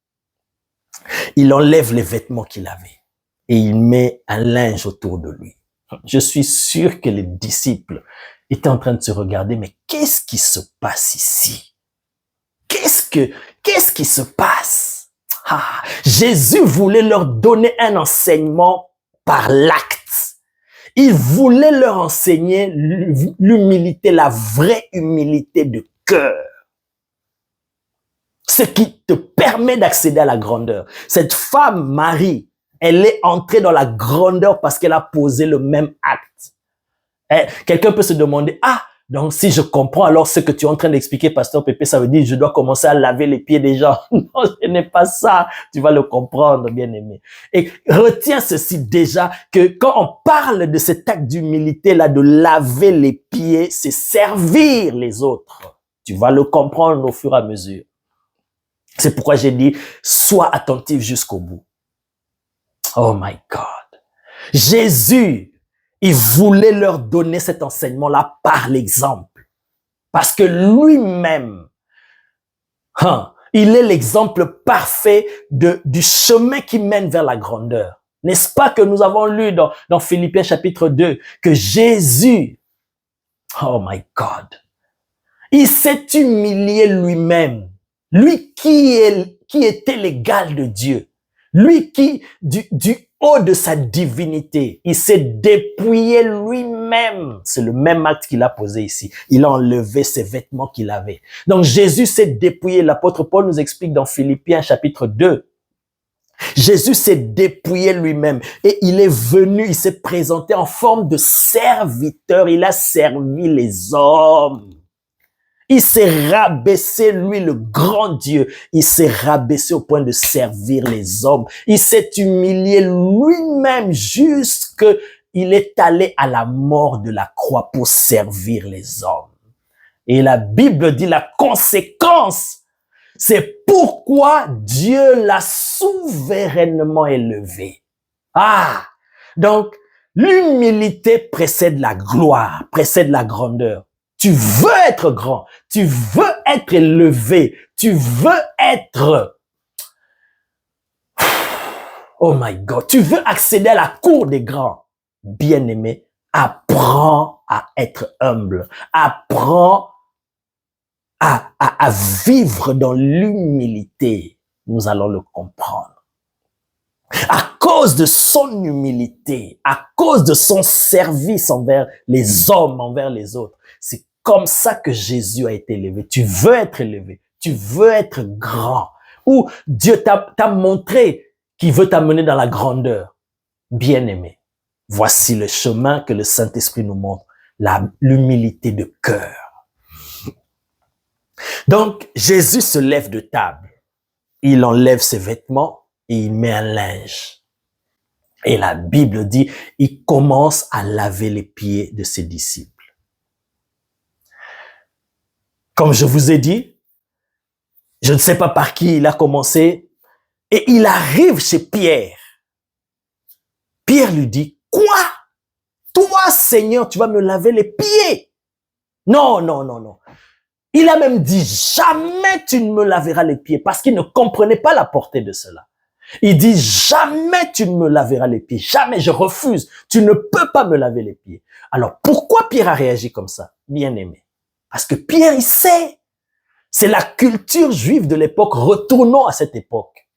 Il enlève les vêtements qu'il avait et il met un linge autour de lui. Je suis sûr que les disciples étaient en train de se regarder, mais qu'est-ce qui se passe ici? Qu'est-ce qui se passe? Ah, Jésus voulait leur donner un enseignement par l'acte. Il voulait leur enseigner l'humilité, la vraie humilité de cœur. Ce qui te permet d'accéder à la grandeur. Cette femme, Marie, elle est entrée dans la grandeur parce qu'elle a posé le même acte. Quelqu'un peut se demander, ah, Donc, si je comprends alors ce que tu es en train d'expliquer, Pasteur Pépé, ça veut dire que je dois commencer à laver les pieds des gens. Non, ce n'est pas ça. Tu vas le comprendre, bien-aimé. Et retiens ceci déjà, que quand on parle de cet acte d'humilité-là, de laver les pieds, c'est servir les autres. Tu vas le comprendre au fur et à mesure. C'est pourquoi j'ai dit, sois attentif jusqu'au bout. Oh my God. Jésus, il voulait leur donner cet enseignement-là par l'exemple. Parce que lui-même, il est l'exemple parfait du chemin qui mène vers la grandeur. N'est-ce pas que nous avons lu dans Philippiens chapitre 2 que Jésus, oh my God, il s'est humilié lui-même. Lui qui était l'égal de Dieu. Lui qui, du haut de sa divinité, il s'est dépouillé lui-même. C'est le même acte qu'il a posé ici. Il a enlevé ses vêtements qu'il avait. Donc Jésus s'est dépouillé. L'apôtre Paul nous explique dans Philippiens chapitre 2. Jésus s'est dépouillé lui-même et il est venu, il s'est présenté en forme de serviteur. Il a servi les hommes. Il s'est rabaissé, lui, le grand Dieu. Il s'est rabaissé au point de servir les hommes. Il s'est humilié lui-même jusqu'il est allé à la mort de la croix pour servir les hommes. Et la Bible dit la conséquence, c'est pourquoi Dieu l'a souverainement élevé. Donc, l'humilité précède la gloire, précède la grandeur. Tu veux être grand, tu veux être élevé, tu veux être, oh my God, tu veux accéder à la cour des grands. Bien-aimé, apprends à être humble, apprends à vivre dans l'humilité. Nous allons le comprendre. À cause de son humilité, à cause de son service envers les hommes, envers les autres, c'est comme ça que Jésus a été élevé. Tu veux être élevé, tu veux être grand. Ou Dieu t'a montré qu'il veut t'amener dans la grandeur. Bien-aimé, voici le chemin que le Saint-Esprit nous montre, l'humilité de cœur. Donc, Jésus se lève de table. Il enlève ses vêtements et il met un linge. Et la Bible dit, il commence à laver les pieds de ses disciples. Comme je vous ai dit, je ne sais pas par qui il a commencé, et il arrive chez Pierre. Pierre lui dit, quoi? Toi, Seigneur, tu vas me laver les pieds? Non, non, non, non. Il a même dit, jamais tu ne me laveras les pieds, parce qu'il ne comprenait pas la portée de cela. Il dit, jamais tu ne me laveras les pieds, jamais, je refuse, tu ne peux pas me laver les pieds. Alors, pourquoi Pierre a réagi comme ça? Bien aimé. Parce que Pierre, il sait. C'est la culture juive de l'époque. Retournons à cette époque.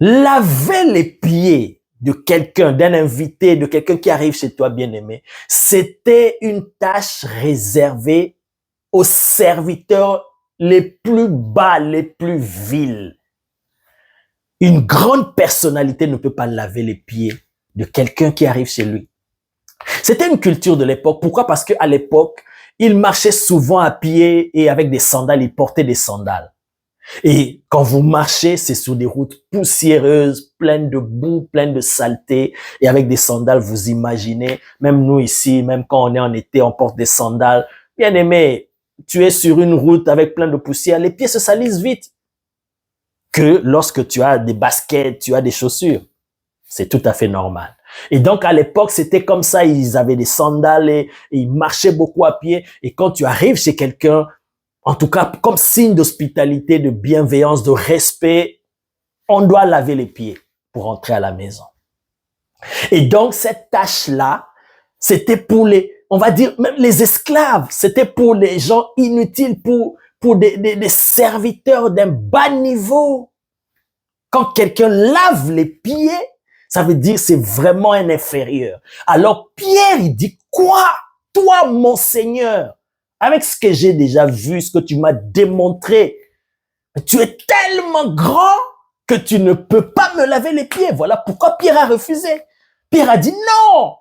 Laver les pieds de quelqu'un, d'un invité, de quelqu'un qui arrive chez toi, bien-aimé, c'était une tâche réservée aux serviteurs les plus bas, les plus vils. Une grande personnalité ne peut pas laver les pieds de quelqu'un qui arrive chez lui. C'était une culture de l'époque. Pourquoi? Parce qu'à l'époque, ils marchaient souvent à pied et avec des sandales, ils portaient des sandales. Et quand vous marchez, c'est sur des routes poussiéreuses, pleines de boue, pleines de saleté. Et avec des sandales, vous imaginez, même nous ici, même quand on est en été, on porte des sandales. Bien aimé, tu es sur une route avec plein de poussière, les pieds se salissent vite. Que lorsque tu as des baskets, tu as des chaussures. C'est tout à fait normal. Et donc, à l'époque, c'était comme ça. Ils avaient des sandales et ils marchaient beaucoup à pied. Et quand tu arrives chez quelqu'un, en tout cas, comme signe d'hospitalité, de bienveillance, de respect, on doit laver les pieds pour entrer à la maison. Et donc, cette tâche-là, c'était pour on va dire, même les esclaves. C'était pour les gens inutiles, pour des serviteurs d'un bas niveau. Quand quelqu'un lave les pieds, ça veut dire c'est vraiment un inférieur. Alors Pierre, il dit, quoi? Toi, mon Seigneur, avec ce que j'ai déjà vu, ce que tu m'as démontré, tu es tellement grand que tu ne peux pas me laver les pieds. Voilà pourquoi Pierre a refusé. Pierre a dit, non,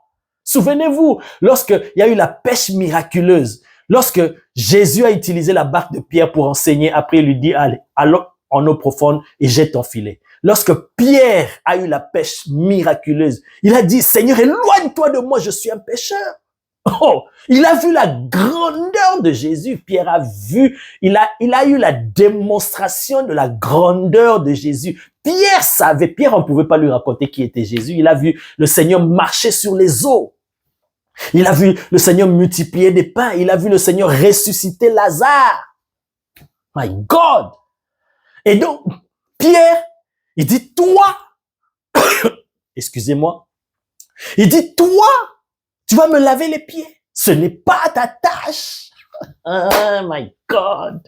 Souvenez-vous, lorsqu'il y a eu la pêche miraculeuse, lorsque Jésus a utilisé la barque de Pierre pour enseigner, après il lui dit, allez, allons en eau profonde et jette ton filet. Lorsque Pierre a eu la pêche miraculeuse, il a dit, Seigneur, éloigne-toi de moi, je suis un pécheur. Oh, il a vu la grandeur de Jésus. Pierre a vu, il a eu la démonstration de la grandeur de Jésus. Pierre savait, Pierre, on ne pouvait pas lui raconter qui était Jésus. Il a vu le Seigneur marcher sur les eaux. Il a vu le Seigneur multiplier des pains. Il a vu le Seigneur ressusciter Lazare. My God! Et donc, Pierre, il dit, toi, excusez-moi, il dit, toi, tu vas me laver les pieds. Ce n'est pas ta tâche. Oh my God.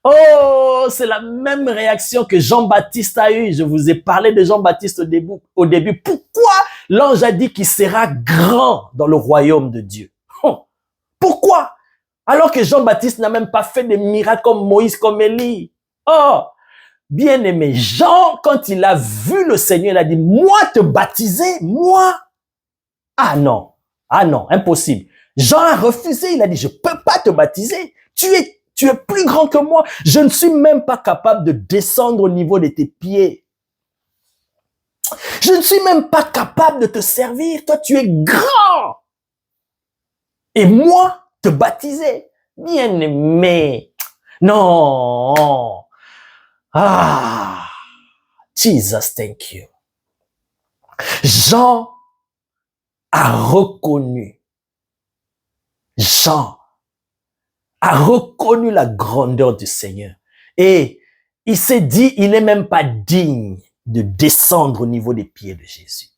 Oh, c'est la même réaction que Jean-Baptiste a eue. Je vous ai parlé de Jean-Baptiste au début. Pourquoi l'ange a dit qu'il sera grand dans le royaume de Dieu? Pourquoi? Alors que Jean-Baptiste n'a même pas fait des miracles comme Moïse, comme Élie. Oh, bien-aimé, Jean, quand il a vu le Seigneur, il a dit, moi te baptiser, moi? Ah non, impossible. Jean a refusé, il a dit, je peux pas te baptiser. Tu es plus grand que moi. Je ne suis même pas capable de descendre au niveau de tes pieds. Je ne suis même pas capable de te servir. Toi, tu es grand. Et moi, te baptiser. Bien-aimé. Non. Ah. Jesus, thank you. Jean a reconnu la grandeur du Seigneur. Et il s'est dit, il n'est même pas digne de descendre au niveau des pieds de Jésus.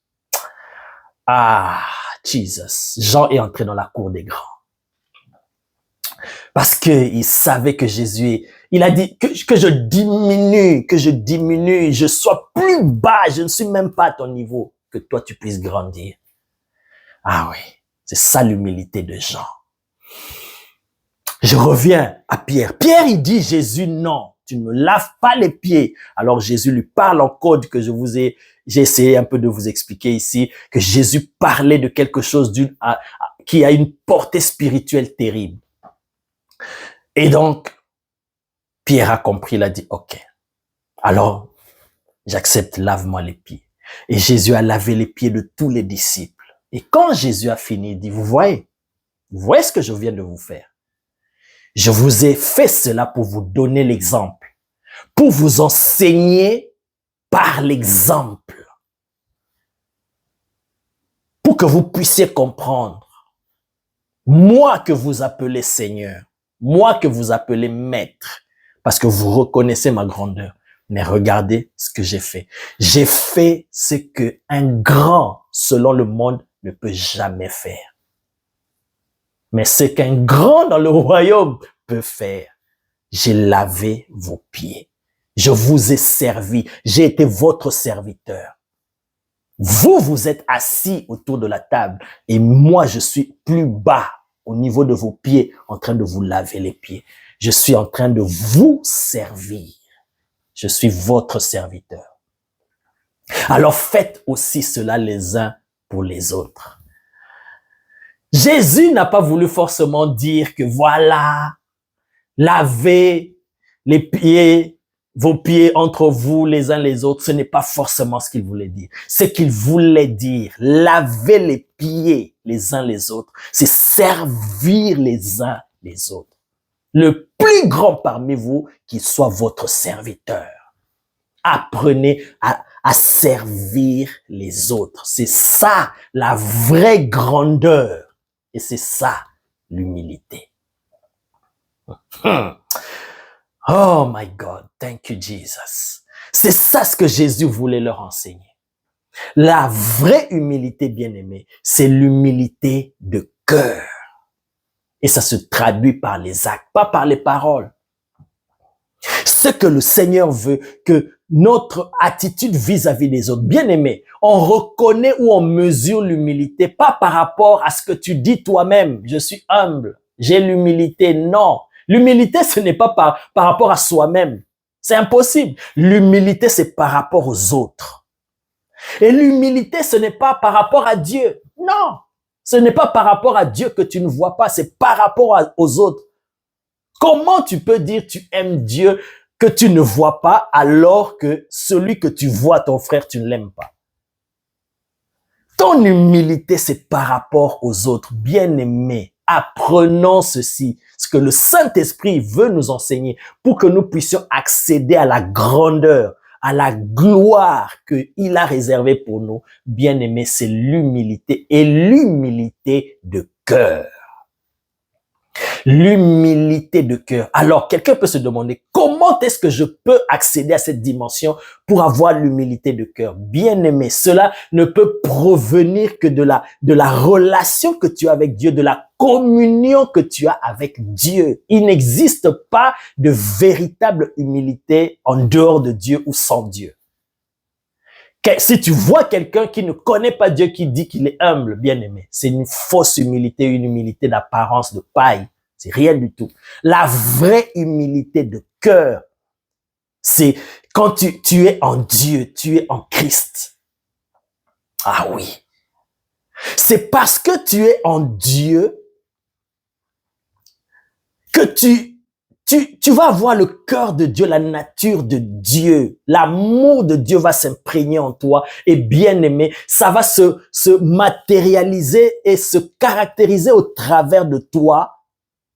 Ah, Jesus. Jean est entré dans la cour des grands. Parce qu'il savait que Jésus, il a dit que je diminue, je sois plus bas, je ne suis même pas à ton niveau, que toi tu puisses grandir. Ah oui, c'est ça l'humilité de Jean. Je reviens à Pierre. Pierre, il dit, Jésus, non, tu ne me laves pas les pieds. Alors Jésus lui parle en code que j'ai essayé un peu de vous expliquer ici, que Jésus parlait de quelque chose qui a une portée spirituelle terrible. Et donc, Pierre a compris, il a dit, ok, alors j'accepte, lave-moi les pieds. Et Jésus a lavé les pieds de tous les disciples. Et quand Jésus a fini, il dit, vous voyez ce que je viens de vous faire. Je vous ai fait cela pour vous donner l'exemple, pour vous enseigner par l'exemple, pour que vous puissiez comprendre. Moi que vous appelez Seigneur, moi que vous appelez Maître, parce que vous reconnaissez ma grandeur. Mais regardez ce que j'ai fait. J'ai fait ce qu'un grand, selon le monde, ne peut jamais faire. Mais ce qu'un grand dans le royaume peut faire, j'ai lavé vos pieds. Je vous ai servi. J'ai été votre serviteur. Vous êtes assis autour de la table et moi, je suis plus bas au niveau de vos pieds en train de vous laver les pieds. Je suis en train de vous servir. Je suis votre serviteur. Alors faites aussi cela les uns pour les autres. Jésus n'a pas voulu forcément dire que voilà, lavez les pieds, vos pieds entre vous les uns les autres. Ce n'est pas forcément ce qu'il voulait dire. Ce qu'il voulait dire, laver les pieds les uns les autres, c'est servir les uns les autres. Le plus grand parmi vous qui soit votre serviteur. Apprenez à servir les autres. C'est ça la vraie grandeur. Et c'est ça l'humilité. Oh my God, thank you Jesus. C'est ça ce que Jésus voulait leur enseigner. La vraie humilité, bien-aimée, c'est l'humilité de cœur. Et ça se traduit par les actes, pas par les paroles. Ce que le Seigneur veut, que notre attitude vis-à-vis des autres, bien-aimés, on reconnaît ou on mesure l'humilité, pas par rapport à ce que tu dis toi-même. Je suis humble, j'ai l'humilité. Non, l'humilité, ce n'est pas par rapport à soi-même. C'est impossible. L'humilité, c'est par rapport aux autres. Et l'humilité, ce n'est pas par rapport à Dieu. Non, ce n'est pas par rapport à Dieu que tu ne vois pas, c'est par rapport aux autres. Comment tu peux dire tu aimes Dieu que tu ne vois pas alors que celui que tu vois, ton frère, tu ne l'aimes pas? Ton humilité, c'est par rapport aux autres. Bien-aimés, apprenons ceci, ce que le Saint-Esprit veut nous enseigner pour que nous puissions accéder à la grandeur, à la gloire qu'il a réservée pour nous. Bien-aimés, c'est l'humilité et l'humilité de cœur. L'humilité de cœur. Alors, quelqu'un peut se demander, comment est-ce que je peux accéder à cette dimension pour avoir l'humilité de cœur? Bien aimé, cela ne peut provenir que de la relation que tu as avec Dieu, de la communion que tu as avec Dieu. Il n'existe pas de véritable humilité en dehors de Dieu ou sans Dieu. Si tu vois quelqu'un qui ne connaît pas Dieu, qui dit qu'il est humble, bien aimé, c'est une fausse humilité, une humilité d'apparence, de paille. C'est rien du tout. La vraie humilité de cœur, c'est quand tu es en Dieu, tu es en Christ. Ah oui. C'est parce que tu es en Dieu que tu vas avoir le cœur de Dieu, la nature de Dieu. L'amour de Dieu va s'imprégner en toi. Et bien aimé, ça va se matérialiser et se caractériser au travers de toi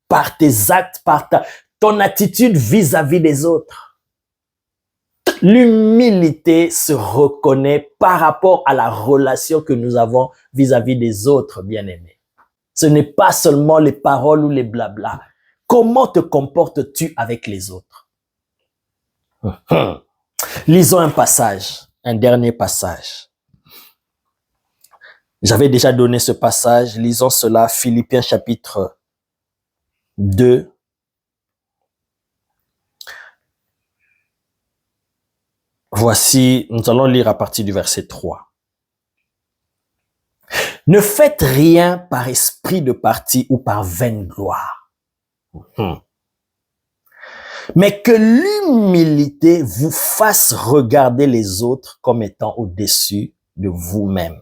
par tes actes, par ton attitude vis-à-vis des autres. L'humilité se reconnaît par rapport à la relation que nous avons vis-à-vis des autres, bien-aimés. Ce n'est pas seulement les paroles ou les blabla. Comment te comportes-tu avec les autres? Lisons un passage, un dernier passage. J'avais déjà donné ce passage. Lisons cela, Philippiens chapitre 2. Voici, nous allons lire à partir du verset 3. Ne faites rien par esprit de parti ou par vaine gloire. Mais que l'humilité vous fasse regarder les autres comme étant au-dessus de vous-même.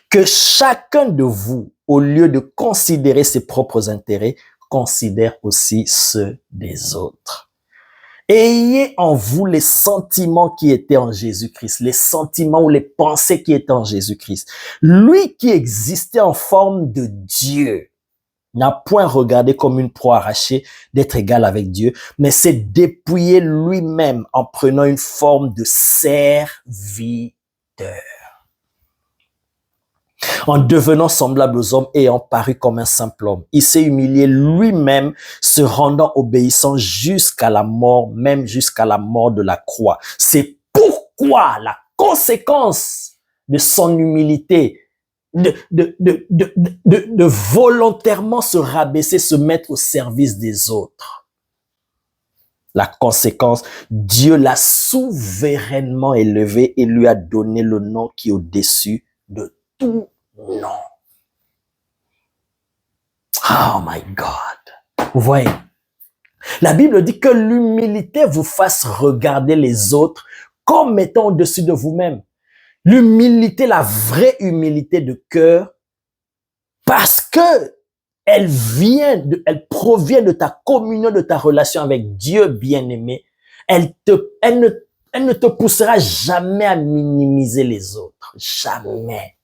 Que chacun de vous, au lieu de considérer ses propres intérêts, considère aussi ceux des autres. Ayez en vous les sentiments qui étaient en Jésus-Christ, les sentiments ou les pensées qui étaient en Jésus-Christ. Lui qui existait en forme de Dieu n'a point regardé comme une proie arrachée d'être égal avec Dieu, mais s'est dépouillé lui-même en prenant une forme de serviteur. En devenant semblable aux hommes et ayant paru comme un simple homme, il s'est humilié lui-même, se rendant obéissant jusqu'à la mort, même jusqu'à la mort de la croix. C'est pourquoi la conséquence de son humilité, de volontairement se rabaisser, se mettre au service des autres. La conséquence, Dieu l'a souverainement élevé et lui a donné le nom qui est au-dessus de tout nom. Oh my God. Vous voyez, la Bible dit que l'humilité vous fasse regarder les autres comme étant au-dessus de vous-même. L'humilité, la vraie humilité de cœur, parce que elle provient de ta communion, de ta relation avec Dieu bien-aimé. Elle ne te poussera jamais à minimiser les autres. Jamais.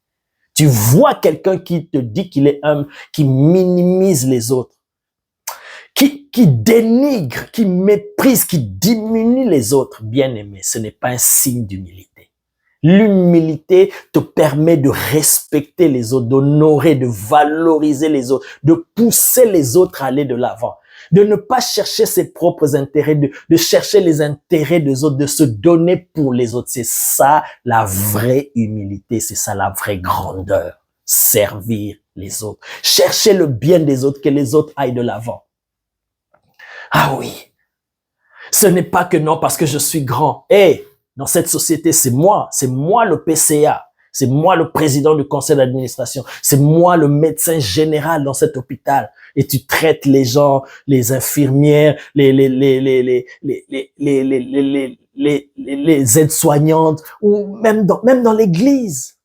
Tu vois quelqu'un qui te dit qu'il est humble, qui minimise les autres, qui dénigre, qui méprise, qui diminue les autres. Bien-aimé, ce n'est pas un signe d'humilité. L'humilité te permet de respecter les autres, d'honorer, de valoriser les autres, de pousser les autres à aller de l'avant, de ne pas chercher ses propres intérêts, de chercher les intérêts des autres, de se donner pour les autres. C'est ça la vraie humilité, c'est ça la vraie grandeur. Servir les autres, chercher le bien des autres, que les autres aillent de l'avant. Ah oui, ce n'est pas que non parce que je suis grand. Dans cette société, c'est moi le PCA, c'est moi le président du conseil d'administration, c'est moi le médecin général dans cet hôpital. Et tu traites les gens, les infirmières, les aides-soignantes, ou même dans l'église.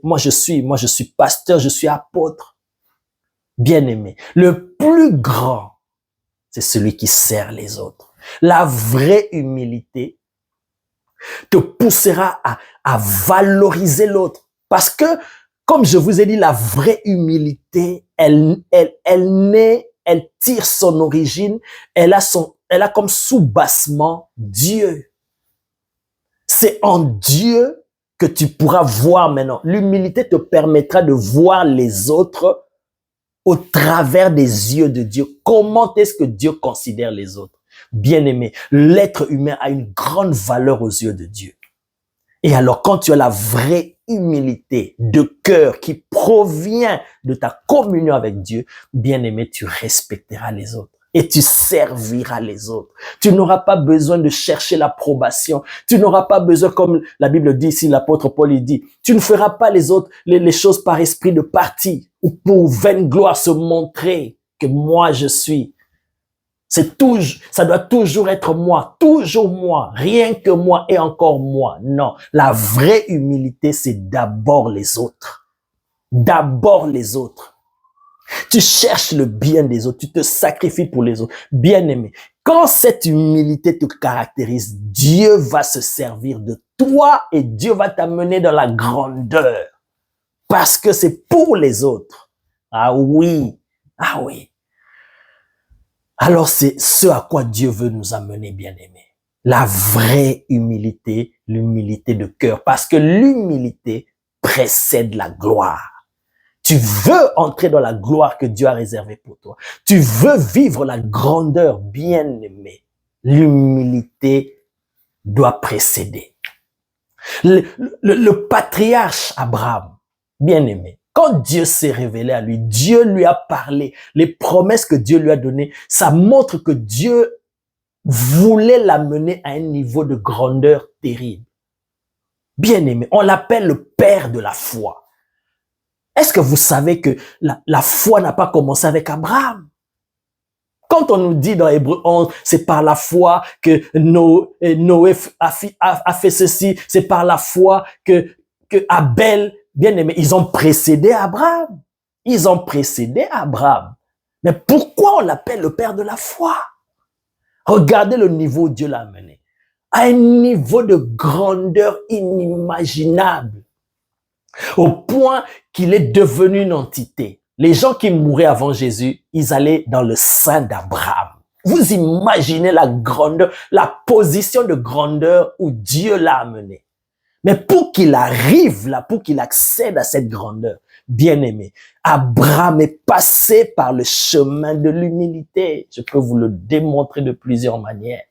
Moi je suis pasteur, je suis apôtre. Bien-aimé, le plus grand, c'est celui qui sert les autres. La vraie humilité te poussera à valoriser l'autre. Parce que, comme je vous ai dit, la vraie humilité, elle tire son origine, elle a comme sous-bassement Dieu. C'est en Dieu que tu pourras voir maintenant. L'humilité te permettra de voir les autres au travers des yeux de Dieu. Comment est-ce que Dieu considère les autres? Bien-aimé, l'être humain a une grande valeur aux yeux de Dieu. Et alors, quand tu as la vraie humilité de cœur qui provient de ta communion avec Dieu, bien-aimé, tu respecteras les autres et tu serviras les autres. Tu n'auras pas besoin de chercher l'approbation. Tu n'auras pas besoin, comme la Bible dit ici, l'apôtre Paul il dit, tu ne feras pas les choses par esprit de parti ou pour vaine gloire se montrer que moi je suis. Ça doit toujours être moi, toujours moi, rien que moi et encore moi. Non, la vraie humilité, c'est d'abord les autres. D'abord les autres. Tu cherches le bien des autres, tu te sacrifies pour les autres. Bien-aimé, quand cette humilité te caractérise, Dieu va se servir de toi et Dieu va t'amener dans la grandeur. Parce que c'est pour les autres. Ah oui, ah oui. Alors c'est ce à quoi Dieu veut nous amener, bien-aimés. La vraie humilité, l'humilité de cœur. Parce que l'humilité précède la gloire. Tu veux entrer dans la gloire que Dieu a réservée pour toi. Tu veux vivre la grandeur, bien-aimé. L'humilité doit précéder. Le patriarche Abraham, bien-aimé, quand Dieu s'est révélé à lui, Dieu lui a parlé, les promesses que Dieu lui a données, ça montre que Dieu voulait l'amener à un niveau de grandeur terrible. Bien-aimé, on l'appelle le père de la foi. Est-ce que vous savez que la foi n'a pas commencé avec Abraham? Quand on nous dit dans Hébreux 11, c'est par la foi que Noé a fait ceci, c'est par la foi que Abel, bien aimé, ils ont précédé Abraham. Ils ont précédé Abraham. Mais pourquoi on l'appelle le père de la foi? Regardez le niveau où Dieu l'a amené. À un niveau de grandeur inimaginable. Au point qu'il est devenu une entité. Les gens qui mouraient avant Jésus, ils allaient dans le sein d'Abraham. Vous imaginez la grandeur, la position de grandeur où Dieu l'a amené. Mais pour qu'il arrive là, pour qu'il accède à cette grandeur, bien-aimé, Abraham est passé par le chemin de l'humilité. Je peux vous le démontrer de plusieurs manières.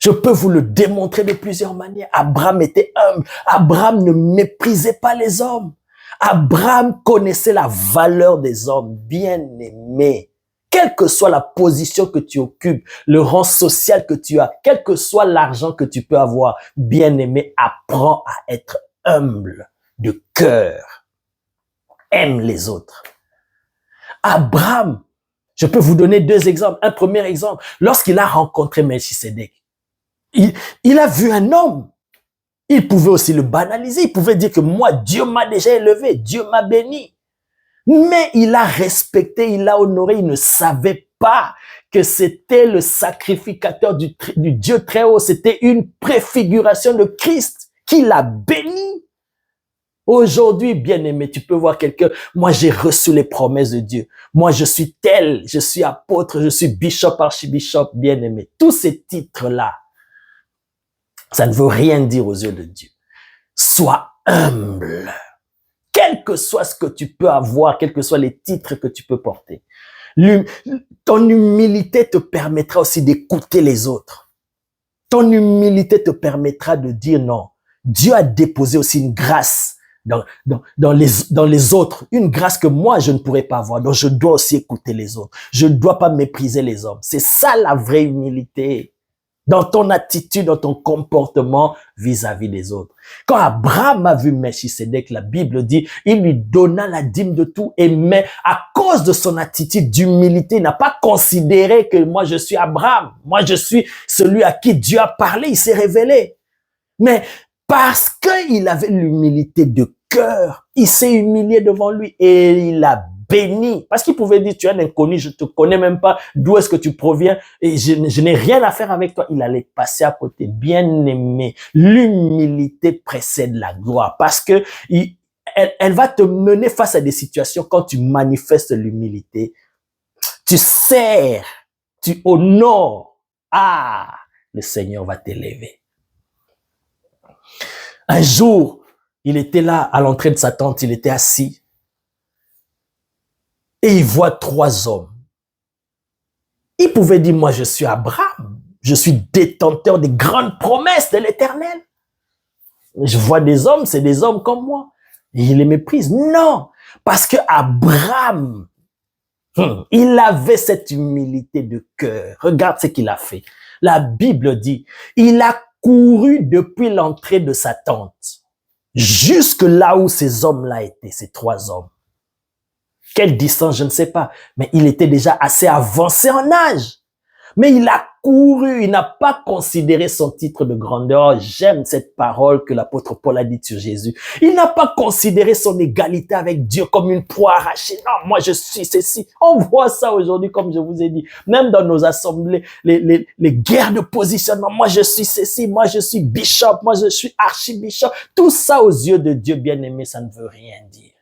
Je peux vous le démontrer de plusieurs manières. Abraham était humble. Abraham ne méprisait pas les hommes. Abraham connaissait la valeur des hommes, bien-aimés. Quelle que soit la position que tu occupes, le rang social que tu as, quel que soit l'argent que tu peux avoir, bien-aimé, apprends à être humble de cœur. Aime les autres. Abraham, je peux vous donner deux exemples. Un premier exemple, lorsqu'il a rencontré Melchisedec, il a vu un homme. Il pouvait aussi le banaliser. Il pouvait dire que moi, Dieu m'a déjà élevé. Dieu m'a béni. Mais il a respecté, il a honoré. Il ne savait pas que c'était le sacrificateur du Dieu très haut. C'était une préfiguration de Christ qui l'a béni. Aujourd'hui, bien-aimé, tu peux voir quelqu'un. Moi, j'ai reçu les promesses de Dieu. Moi, je suis tel. Je suis apôtre. Je suis bishop, archibishop, bien-aimé. Tous ces titres-là, ça ne veut rien dire aux yeux de Dieu. Sois humble. Quel que soit ce que tu peux avoir, quels que soient les titres que tu peux porter. Ton humilité te permettra aussi d'écouter les autres. Ton humilité te permettra de dire non. Dieu a déposé aussi une grâce dans les autres. Une grâce que moi, je ne pourrais pas avoir. Donc, je dois aussi écouter les autres. Je ne dois pas mépriser les hommes. C'est ça la vraie humilité. Dans ton attitude, dans ton comportement vis-à-vis des autres. Quand Abraham a vu Melchisedec, la Bible dit, il lui donna la dîme de tout, et mais à cause de son attitude d'humilité, il n'a pas considéré que moi je suis Abraham, moi je suis celui à qui Dieu a parlé, il s'est révélé. Mais Parce qu'il avait l'humilité de cœur, il s'est humilié devant lui et il a béni. Parce qu'il pouvait dire, tu es un inconnu, je te connais même pas, d'où est-ce que tu proviens et je n'ai rien à faire avec toi. Il allait passer à côté. Bien aimé, l'humilité précède la gloire parce que elle va te mener face à des situations quand tu manifestes l'humilité. Tu sers, tu honores. Ah, le Seigneur va t'élever. Un jour, il était là à l'entrée de sa tente, il était assis et il voit 3 hommes. Il pouvait dire, moi je suis Abraham, je suis détenteur des grandes promesses de l'Éternel. Je vois des hommes, c'est des hommes comme moi. Et il les méprise. Non, parce que Abraham, il avait cette humilité de cœur. Regarde ce qu'il a fait. La Bible dit, il a couru depuis l'entrée de sa tente jusque là où ces hommes-là étaient, ces 3 hommes. Quelle distance, je ne sais pas, mais il était déjà assez avancé en âge. Mais il a couru, il n'a pas considéré son titre de grandeur. J'aime cette parole que l'apôtre Paul a dite sur Jésus. Il n'a pas considéré son égalité avec Dieu comme une proie arrachée. Non, moi je suis ceci. On voit ça aujourd'hui, comme je vous ai dit. Même dans nos assemblées, les guerres de positionnement. Moi je suis ceci, moi je suis bishop, moi je suis archibishop. Tout ça aux yeux de Dieu bien-aimé, ça ne veut rien dire.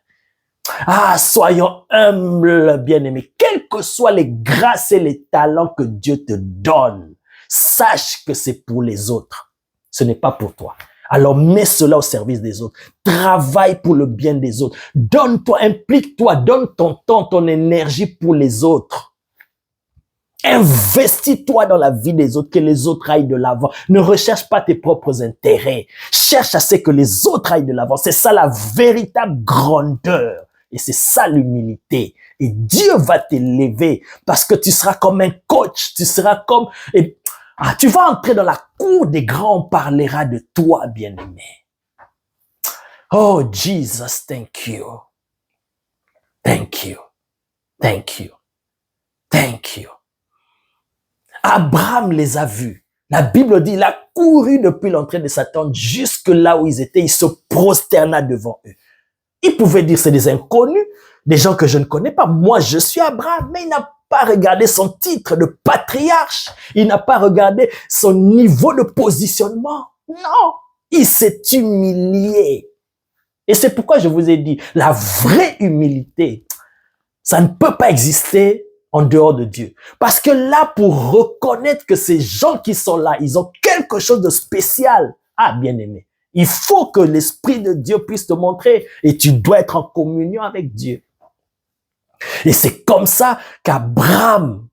Ah, soyons humbles, bien-aimés. Quelles que soient les grâces et les talents que Dieu te donne, sache que c'est pour les autres. Ce n'est pas pour toi. Alors mets cela au service des autres. Travaille pour le bien des autres. Donne-toi, implique-toi, donne ton temps, ton énergie pour les autres. Investis-toi dans la vie des autres, que les autres aillent de l'avant. Ne recherche pas tes propres intérêts. Cherche à ce que les autres aillent de l'avant. C'est ça la véritable grandeur. Et c'est ça l'humilité. Et Dieu va t'élever parce que tu seras comme un coach. Tu seras comme... tu vas entrer dans la cour des grands. On parlera de toi, bien-aimé. Oh, Jesus, thank you. Thank you. Thank you. Thank you. Abraham les a vus. La Bible dit, il a couru depuis l'entrée de sa tente jusque là où ils étaient. Il se prosterna devant eux. Il pouvait dire, c'est des inconnus, des gens que je ne connais pas. Moi, je suis Abraham, mais il n'a pas regardé son titre de patriarche. Il n'a pas regardé son niveau de positionnement. Non, il s'est humilié. Et c'est pourquoi je vous ai dit, la vraie humilité, ça ne peut pas exister en dehors de Dieu. Parce que là, pour reconnaître que ces gens qui sont là, ils ont quelque chose de spécial. Ah, bien-aimé. Il faut que l'Esprit de Dieu puisse te montrer et tu dois être en communion avec Dieu. Et c'est comme ça qu'Abraham,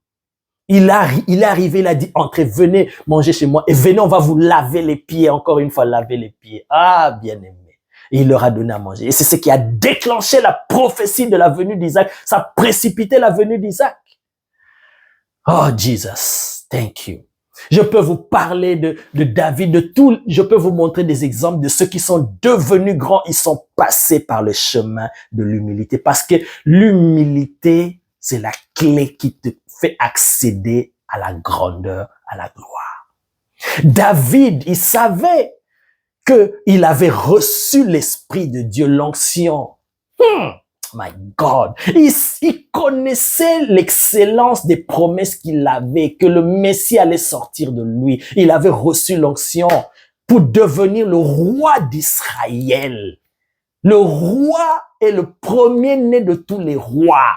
il est arrivé, il a dit, entrez, venez manger chez moi et venez, on va vous laver les pieds, encore une fois, laver les pieds. Ah, bien-aimé. Et il leur a donné à manger. Et c'est ce qui a déclenché la prophétie de la venue d'Isaac. Ça a précipité la venue d'Isaac. Oh, Jesus, thank you. Je peux vous parler de David, de tout. Je peux vous montrer des exemples de ceux qui sont devenus grands. Ils sont passés par le chemin de l'humilité. Parce que l'humilité, c'est la clé qui te fait accéder à la grandeur, à la gloire. David, il savait qu'il avait reçu l'Esprit de Dieu, l'onction. My God, il connaissait l'excellence des promesses qu'il avait, que le Messie allait sortir de lui. Il avait reçu l'onction pour devenir le roi d'Israël. Le roi est le premier-né de tous les rois.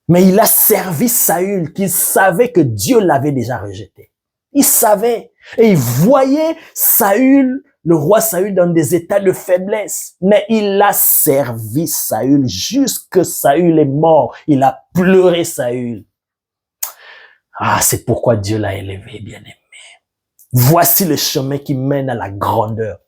Mais il a servi Saül, qu'il savait que Dieu l'avait déjà rejeté. Il savait. Et il voyait Saül, le roi Saül, dans des états de faiblesse. Mais il a servi Saül jusque Saül est mort. Il a pleuré Saül. Ah, c'est pourquoi Dieu l'a élevé, bien-aimé. Voici le chemin qui mène à la grandeur.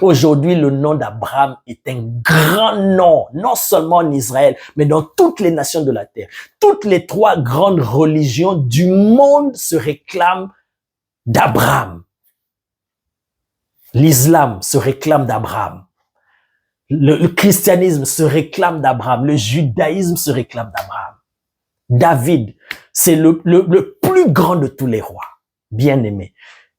Aujourd'hui, le nom d'Abraham est un grand nom, non seulement en Israël, mais dans toutes les nations de la terre. Toutes les 3 grandes religions du monde se réclament d'Abraham. L'islam se réclame d'Abraham. Le christianisme se réclame d'Abraham. Le judaïsme se réclame d'Abraham. David, c'est le plus grand de tous les rois. Bien-aimé.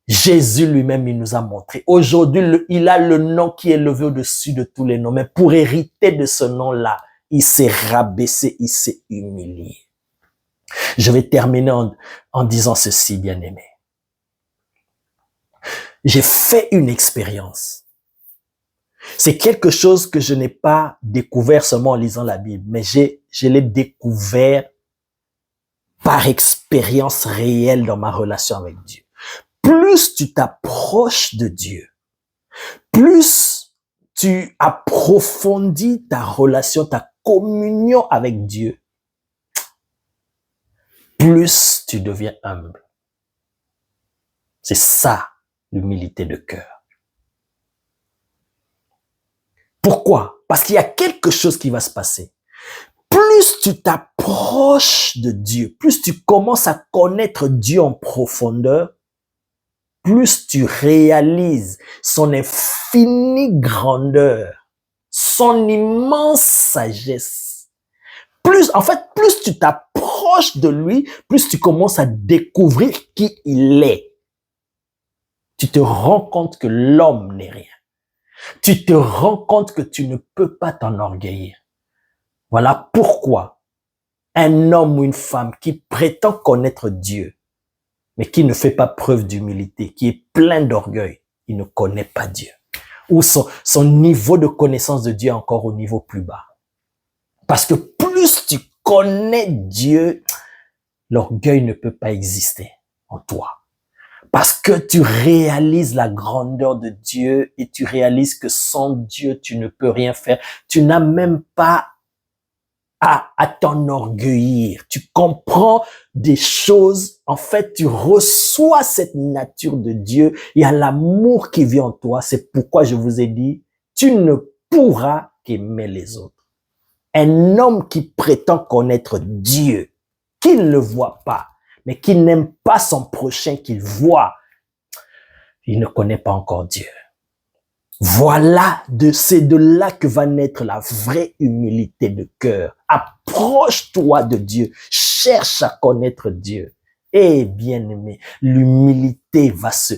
Jésus lui-même, il nous a montré. Aujourd'hui, il a le nom qui est levé au-dessus de tous les noms. Mais pour hériter de ce nom-là, il s'est rabaissé, il s'est humilié. Je vais terminer en disant ceci, bien-aimé. J'ai fait une expérience. C'est quelque chose que je n'ai pas découvert seulement en lisant la Bible, mais je l'ai découvert par expérience réelle dans ma relation avec Dieu. Plus tu t'approches de Dieu, plus tu approfondis ta relation, ta communion avec Dieu, plus tu deviens humble. C'est ça, l'humilité de cœur. Pourquoi? Parce qu'il y a quelque chose qui va se passer. Plus tu t'approches de Dieu, plus tu commences à connaître Dieu en profondeur, plus tu réalises son infinie grandeur, son immense sagesse. Plus tu t'approches de lui, plus tu commences à découvrir qui il est. Tu te rends compte que l'homme n'est rien. Tu te rends compte que tu ne peux pas t'enorgueillir. Voilà pourquoi un homme ou une femme qui prétend connaître Dieu, mais qui ne fait pas preuve d'humilité, qui est plein d'orgueil, il ne connaît pas Dieu. Ou son niveau de connaissance de Dieu est encore au niveau plus bas. Parce que plus tu connais Dieu, l'orgueil ne peut pas exister en toi. Parce que tu réalises la grandeur de Dieu et tu réalises que sans Dieu, tu ne peux rien faire. Tu n'as même pas à t'enorgueillir. Tu comprends des choses. En fait, tu reçois cette nature de Dieu. Il y a l'amour qui vit en toi. C'est pourquoi je vous ai dit, tu ne pourras qu'aimer les autres. Un homme qui prétend connaître Dieu, qu'il ne le voit pas, mais qui n'aime pas son prochain qu'il voit, il ne connaît pas encore Dieu. Voilà, c'est de là que va naître la vraie humilité de cœur. Approche-toi de Dieu, cherche à connaître Dieu. Et bien-aimé, l'humilité va se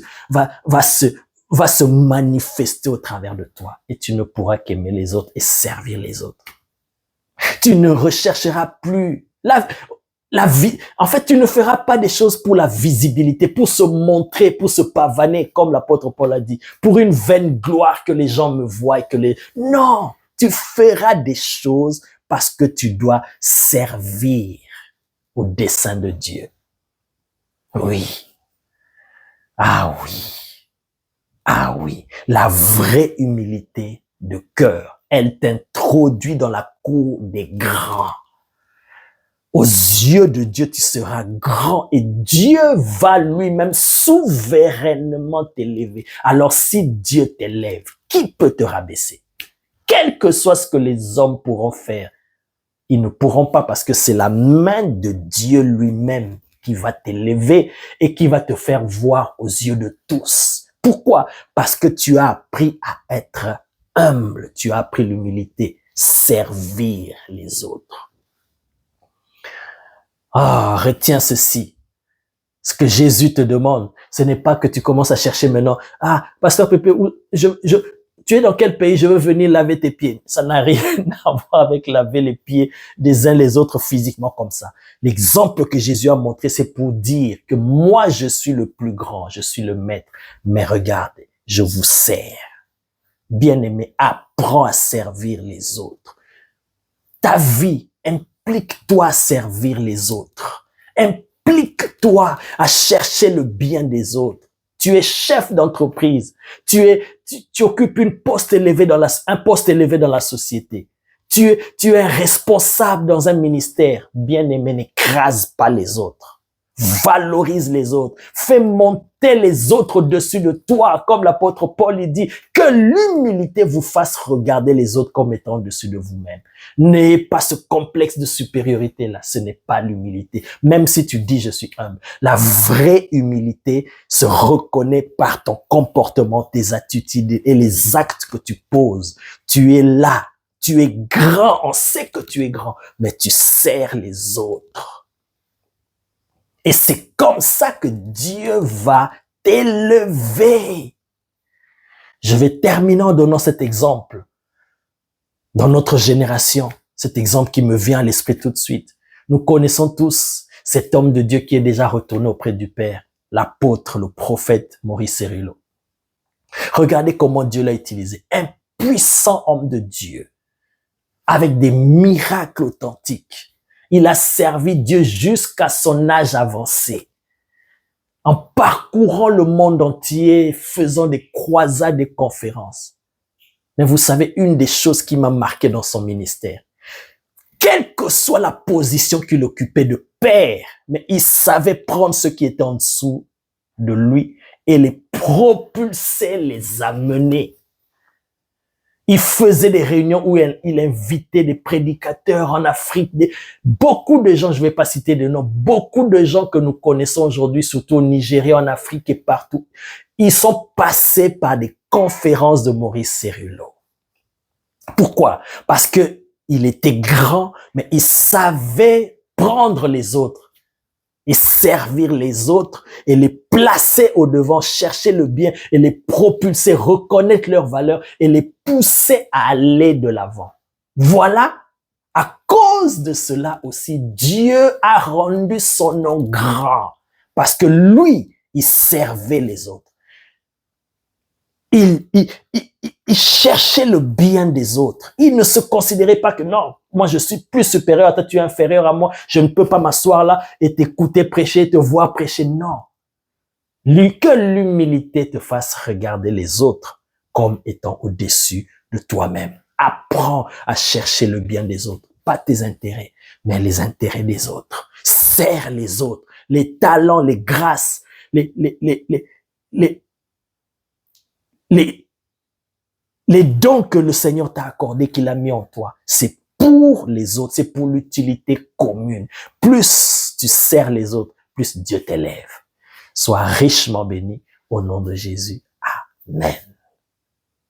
manifester au travers de toi. Et tu ne pourras qu'aimer les autres et servir les autres. Tu ne rechercheras plus la vie. En fait, tu ne feras pas des choses pour la visibilité, pour se montrer, pour se pavaner, comme l'apôtre Paul a dit, pour une vaine gloire que les gens me voient et que Non, tu feras des choses parce que tu dois servir au dessein de Dieu. Oui. Ah oui. Ah oui. La vraie humilité de cœur, elle t'introduit dans la cour des grands. Aux yeux de Dieu, tu seras grand et Dieu va lui-même souverainement t'élever. Alors si Dieu t'élève, qui peut te rabaisser? Quel que soit ce que les hommes pourront faire, ils ne pourront pas parce que c'est la main de Dieu lui-même qui va t'élever et qui va te faire voir aux yeux de tous. Pourquoi? Parce que tu as appris à être humble, tu as appris l'humilité, servir les autres. Retiens ceci. Ce que Jésus te demande, ce n'est pas que tu commences à chercher maintenant. Pasteur Pépé, tu es dans quel pays? Je veux venir laver tes pieds. Ça n'a rien à voir avec laver les pieds des uns les autres physiquement comme ça. L'exemple que Jésus a montré, c'est pour dire que moi, je suis le plus grand, je suis le maître. Mais regardez, je vous sers. Bien-aimé, apprends à servir les autres. Ta vie implique-toi à servir les autres. Implique-toi à chercher le bien des autres. Tu es chef d'entreprise. Tu occupes un poste élevé dans la société. Tu es responsable dans un ministère. Bien-aimé, n'écrase pas les autres. Valorise les autres. Fais monter les autres au-dessus de toi. Comme l'apôtre Paul dit, que l'humilité vous fasse regarder les autres comme étant au-dessus de vous-même. N'ayez pas ce complexe de supériorité-là. Ce n'est pas l'humilité. Même si tu dis je suis humble. La vraie humilité se reconnaît par ton comportement, tes attitudes et les actes que tu poses. Tu es là. Tu es grand. On sait que tu es grand. Mais tu sers les autres. Et c'est comme ça que Dieu va élevé. Je vais terminer en donnant cet exemple. Dans notre génération, cet exemple qui me vient à l'esprit tout de suite. Nous connaissons tous cet homme de Dieu qui est déjà retourné auprès du Père, l'apôtre, le prophète Maurice Cyrillot. Regardez comment Dieu l'a utilisé. Un puissant homme de Dieu, avec des miracles authentiques. Il a servi Dieu jusqu'à son âge avancé, en parcourant le monde entier, faisant des croisades, des conférences. Mais vous savez, une des choses qui m'a marqué dans son ministère, quelle que soit la position qu'il occupait de père, mais il savait prendre ceux qui étaient en dessous de lui et les propulser, les amener. Il faisait des réunions où il invitait des prédicateurs en Afrique, beaucoup de gens, je ne vais pas citer de noms, beaucoup de gens que nous connaissons aujourd'hui, surtout au Nigeria, en Afrique et partout, ils sont passés par des conférences de Maurice Cyrillot. Pourquoi? Parce que il était grand, mais il savait prendre les autres et servir les autres et les placer au devant, chercher le bien et les propulser, reconnaître leurs valeurs et les pousser à aller de l'avant. Voilà, à cause de cela aussi, Dieu a rendu son nom grand parce que lui, il servait les autres. Il cherchait le bien des autres. Il ne se considérait pas que non, moi je suis plus supérieur à toi, tu es inférieur à moi, je ne peux pas m'asseoir là et t'écouter prêcher, te voir prêcher. Non. Que l'humilité te fasse regarder les autres comme étant au-dessus de toi-même. Apprends à chercher le bien des autres, pas tes intérêts, mais les intérêts des autres. Sers les autres, les talents, les grâces, les dons que le Seigneur t'a accordés, qu'il a mis en toi, c'est pour les autres, c'est pour l'utilité commune. Plus tu sers les autres, plus Dieu t'élève. Sois richement béni au nom de Jésus. Amen.